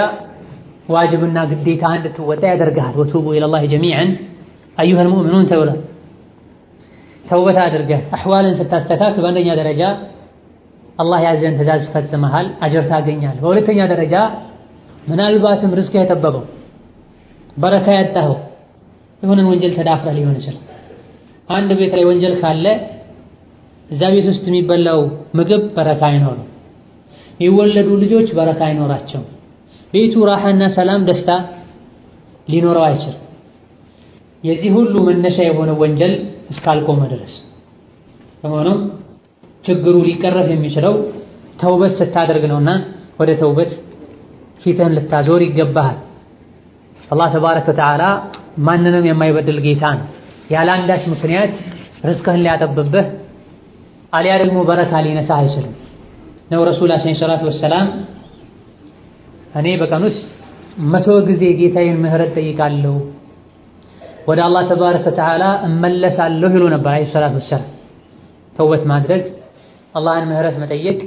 ዋጅብና ግዴታ እንድትወጣ ያደርግሃል። ወቱቡ ኢለላሂ ጀሚዐን አዩሀል ሙእሚኑን ተብሏል። ተውበት አድርገህ አሕዋልን ስታስተካክል በአንደኛ ደረጃ አላህ ያዘን ትእዛዝ ፈጽመሃል፣ አጅር ታገኛለህ። በሁለተኛ ደረጃ ምናልባትም ርዝቅህ የጠበበው በረካ ያጣኸው የሆነን ወንጀል ተዳፍረህ ሊሆን ይችላል። አንድ ቤት ላይ ወንጀል ካለ እዛ ቤት ውስጥ የሚበላው ምግብ በረካ አይኖርም፣ የሚወለዱ ልጆች በረካ አይኖራቸውም። ቤቱ ራሓና ሰላም ደስታ ሊኖረው አይችልም። የዚህ ሁሉ መነሻ የሆነ ወንጀል እስካልቆመ ድረስ። በመሆኑም ችግሩ ሊቀረፍ የሚችለው ተውበት ስታደርግ ነውና ወደ ተውበት ፊትህን ልታዞር ይገባሃል። አላህ ተባረከ ወተዓላ ማንንም የማይበድል ጌታ ነው። ያለ አንዳች ምክንያት ርዝቅህን ሊያጠብብህ አሊያ ደግሞ በረካ ሊነሳህ አይችልም ነው። ረሱል ዓለይሂ ሰላቱ ወሰላም እኔ በቀን ውስጥ 100 ጊዜ ጌታዬን ምህረት ጠይቃለሁ፣ ወደ አላህ ተባረከ ወተዓላ እመለሳለሁ ይሉ ነበር ዓለይሂ ሰላቱ ወሰላም። ተውበት ማድረግ አላህን ምህረት መጠየቅ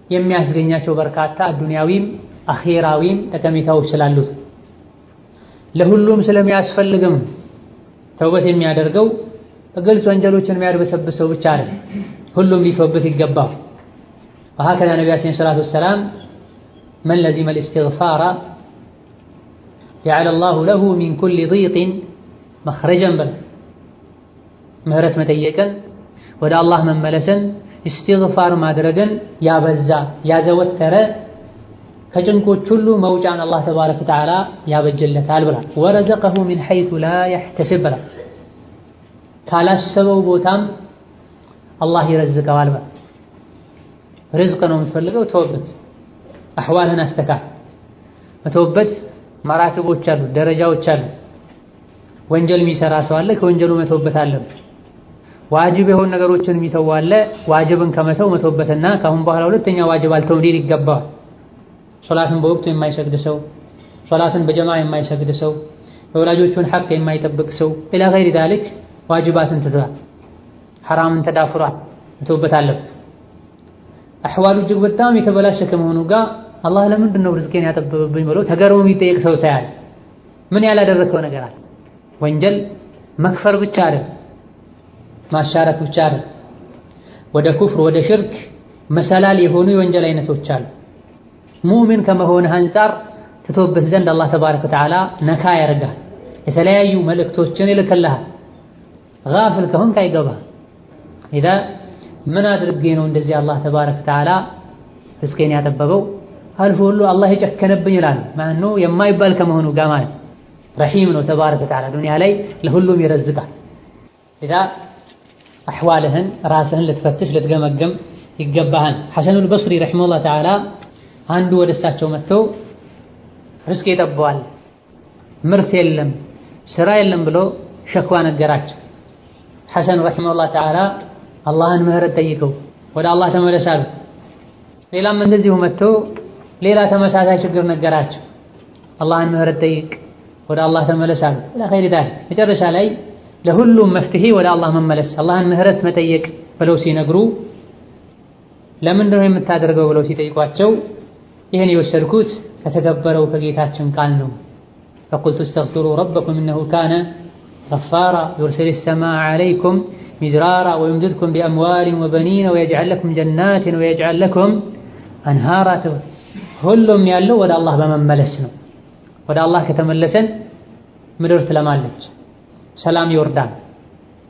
የሚያስገኛቸው በርካታ ዱንያዊም አኺራዊም ጠቀሜታዎች ስላሉት ለሁሉም ስለሚያስፈልግም ተውበት የሚያደርገው በግልጽ ወንጀሎችን የሚያድበሰብሰው ብቻ አይደለም፣ ሁሉም ሊተውበት ይገባው። ወሀከዛ ነቢያችን ሰለላሁ ዐለይሂ ወሰለም መን ለዚመ ልእስትግፋረ ጀዐለ ላሁ ለሁ ሚን ኩሊ ዲቅን መኽረጀን ብለው ምህረት መጠየቅን ወደ አላህ መመለስን እስትግፋር ማድረግን ያበዛ ያዘወተረ ከጭንቆች ሁሉ መውጫን አላህ ተባረከ ወተዓላ ያበጀለታል ብሏል። ወረዘቀሁ ሚን ሐይሱ ላ የሕተሲብ ብሏል። ካላሰበው ቦታም አላህ ይረዝቀዋል ብሏል። ርዝቅ ነው የምትፈልገው፣ ተውበት፣ አሕዋልህን አስተካክል። መተውበት መራትቦች አሉት፣ ደረጃዎች አሉት። ወንጀል የሚሰራ ሰው አለ፣ ከወንጀሉ መተውበት አለበት። ዋጅብ የሆኑ ነገሮችን የሚተው አለ፣ ዋጅብን ከመተው መተውበትና ከአሁን በኋላ ሁለተኛ ዋጅብ አልተውም ሊል ይገባዋል። ሶላትን በወቅቱ የማይሰግድ ሰው፣ ሶላትን በጀማዓ የማይሰግድ ሰው፣ የወላጆቹን ሐቅ የማይጠብቅ ሰው ኢላ ገይሪ ዛሊክ ዋጅባትን ትቷል፣ ሐራምን ተዳፍሯል፣ መተውበት አለበት። አሕዋሉ እጅግ በጣም የተበላሸ ከመሆኑ ጋር አላህ ለምንድን ነው ርዝቄን ያጠበበብኝ ብሎ ተገርሞ የሚጠየቅ ሰው ታያል። ምን ያላደረከው ነገር አለ? ወንጀል መክፈር ብቻ አይደል፣ ማሻረክ ብቻ አይደል። ወደ ኩፍር ወደ ሽርክ መሰላል የሆኑ የወንጀል አይነቶች አሉ። ሙእሚን ከመሆንህ አንፃር ትቶበት ዘንድ አላህ ተባረከ ወተዓላ ነካ ያደርጋል። የተለያዩ መልእክቶችን ይልክልሃል። ጋፍል ከሆንክ አይገባህ። ኢዛ ምን አድርጌ ነው እንደዚህ አላህ ተባረከ ወተዓላ ርስቄን ያጠበበው አልፎ ሁሉ አላህ የጨከነብኝ ይላል። ማነው የማይባል ከመሆኑ ጋር ማለት ረሂም ነው ተባረከ ወተዓላ ዱንያ ላይ ለሁሉም ይረዝቃል። ኢዛ አሕዋልህን ራስህን ልትፈትሽ ልትገመግም ይገባሃል። ሐሰኑል በስሪ ረሒመሁላህ ተዓላ አንዱ ወደ እሳቸው መጥቶ ርስቄ ጠበዋል፣ ምርት የለም፣ ስራ የለም ብሎ ሸክዋ ነገራቸው። ሐሰን ረሒመሁላህ ተዓላ አላህን ምህረት ጠይቀው ወደ አላህ ተመለስ አሉት። ሌላም እንደዚሁ መጥቶ ሌላ ተመሳሳይ ችግር ነገራቸው። አላህን ምህረት ጠይቅ ወደ አላህ ተመለስ አሉት። ለኸይር ዳህ መጨረሻ ላይ ለሁሉም መፍትሄ ወደ አላህ መመለስ አላህን ምህረት መጠየቅ ብለው ሲነግሩ ለምንድን ነው የምታደርገው ብለው ሲጠይቋቸው ይህን የወሰድኩት ከተከበረው ከጌታችን ቃል ነው። ፈቁልቱ እስተግፊሩ ረበኩም ኢነሁ ካነ ገፋራ ዩርሲሊ ሰማዐ ዐለይኩም ሚድራራ ወዩምዲድኩም ቢአምዋሊን ወበኒነ ወየጅዐል ለኩም ጀናትን ወየጅዐል ለኩም አንሃራ። ሁሉም ያለው ወደ አላህ በመመለስ ነው። ወደ አላህ ከተመለሰን ምድር ትለማለች፣ ሰላም ይወርዳል።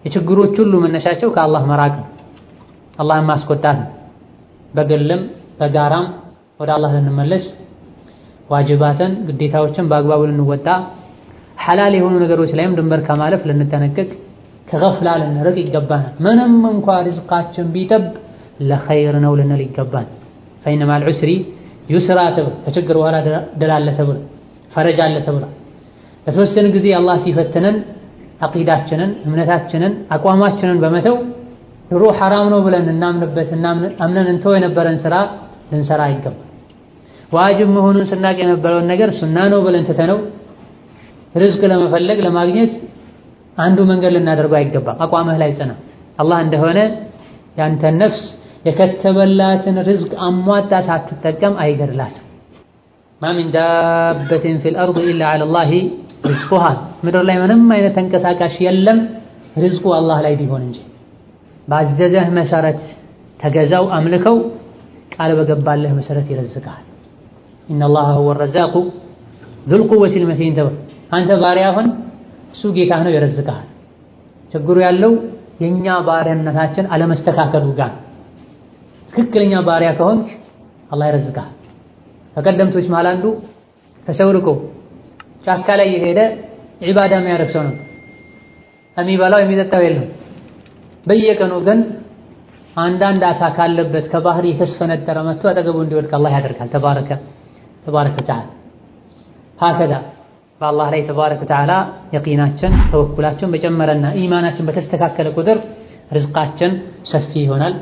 የችግሮች ሁሉ መነሻቸው ከአላህ መራቅ ነው፣ አላህን ማስቆጣት ነው። በግልም በጋራም ወደ አላህ ልንመለስ፣ ዋጅባትን ግዴታዎችን በአግባቡ ልንወጣ፣ ሐላል የሆኑ ነገሮች ላይም ድንበር ከማለፍ ልንጠነቀቅ፣ ከገፍላ ልንርቅ ይገባናል። ምንም እንኳ ሪዝቃችን ቢጠብ ለኸይር ነው ልንል ይገባን። ፈኢነ መዐል ዑስሪ ዩስራ ተብሎ ከችግር በኋላ ድል አለ ተብሎ ፈረጃ አለ ተብሎ ለተወሰነ ጊዜ አላህ ሲፈትነን አቂዳችንን እምነታችንን አቋማችንን በመተው ድሮ ሐራም ነው ብለን እናምንበት አምነን እንተው የነበረን ስራ ልንሰራ አይገባም። ዋጅብ መሆኑን ስናቅ የነበረውን ነገር ሱና ነው ብለን ትተነው ርዝቅ ለመፈለግ ለማግኘት አንዱ መንገድ ልናደርገው አይገባም። አቋምህ ላይ ጽና። አላህ እንደሆነ ያንተን ነፍስ የከተበላትን ርዝቅ አሟጣ ሳትጠቀም አይገድላትም። ማ ሚን ዳበትን ፊል አርድ ኢላ ዐለላሂ ሪዝቁሃ፣ ምድር ላይ ምንም አይነት ተንቀሳቃሽ የለም ርዝቁ አላህ ላይ ቢሆን እንጂ። ባዘዘህ መሰረት ተገዛው፣ አምልከው፣ ቃል በገባለህ መሰረት ይረዝቅሃል። ኢነላሃ ሁወ ረዛቁ ዙል ቁወቲል መቲን ተብሎ አንተ ባሪያ ሁን፣ እሱ ጌታህ ነው ይረዝቅሃል። ችግሩ ያለው የኛ ባሪያነታችን አለመስተካከሉ ጋር። ትክክለኛ ባሪያ ከሆንክ አላህ ይረዝቅሃል። ከቀደምቶች መሃል አንዱ ከሰው ርቆ ጫካ ላይ የሄደ ዒባዳ የሚያደርግ ሰው ነው። የሚበላው የሚጠጣው የለም። በየቀኑ ግን አንዳንድ አሳ ካለበት ከባህር የተስፈነጠረ መጥቶ አጠገቡ እንዲወድቅ አላህ ያደርጋል። ተባረከ ወተዓላ። ሀከዛ በአላህ ላይ ተባረከ ወተዓላ የቂናችን ተወኩላችን በጨመረና ኢማናችን በተስተካከለ ቁጥር ርዝቃችን ሰፊ ይሆናል።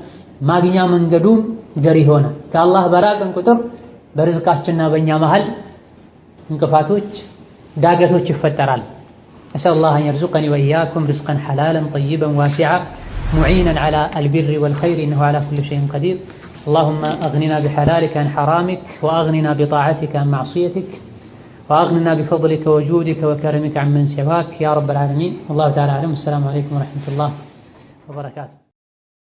ማግኛ መንገዱም ገር ይሆናል። ከአላህ በራቅን ቁጥር በርዝቃችንና በእኛ መሃል እንቅፋቶች፣ ዳገቶች ይፈጠራል። ነስአሉላህ አን የርዙቀኒ ወኢያኩም ሪዝቀን ሐላለን ጠይበን ዋሲዓ ሙዒነን ዐላ አልቢሪ ወልኸይር ኢነሁ ዐላ ኩሊ ሸይኢን ቀዲር። አላሁመ አግኒና ቢሐላሊከ ዐን ሐራሚክ ወአግኒና ቢጣዓቲከ ዐን መዕሲየቲክ ወአግኒና ቢፈድሊከ ወጁዲከ ወከረሚከ ዐመን ሲዋክ ያ ረበል ዓለሚን። ወላሁ ተዓላ አዕለም። ወሰላሙ ዐለይኩም ወረሕመቱላህ ወበረካቱህ።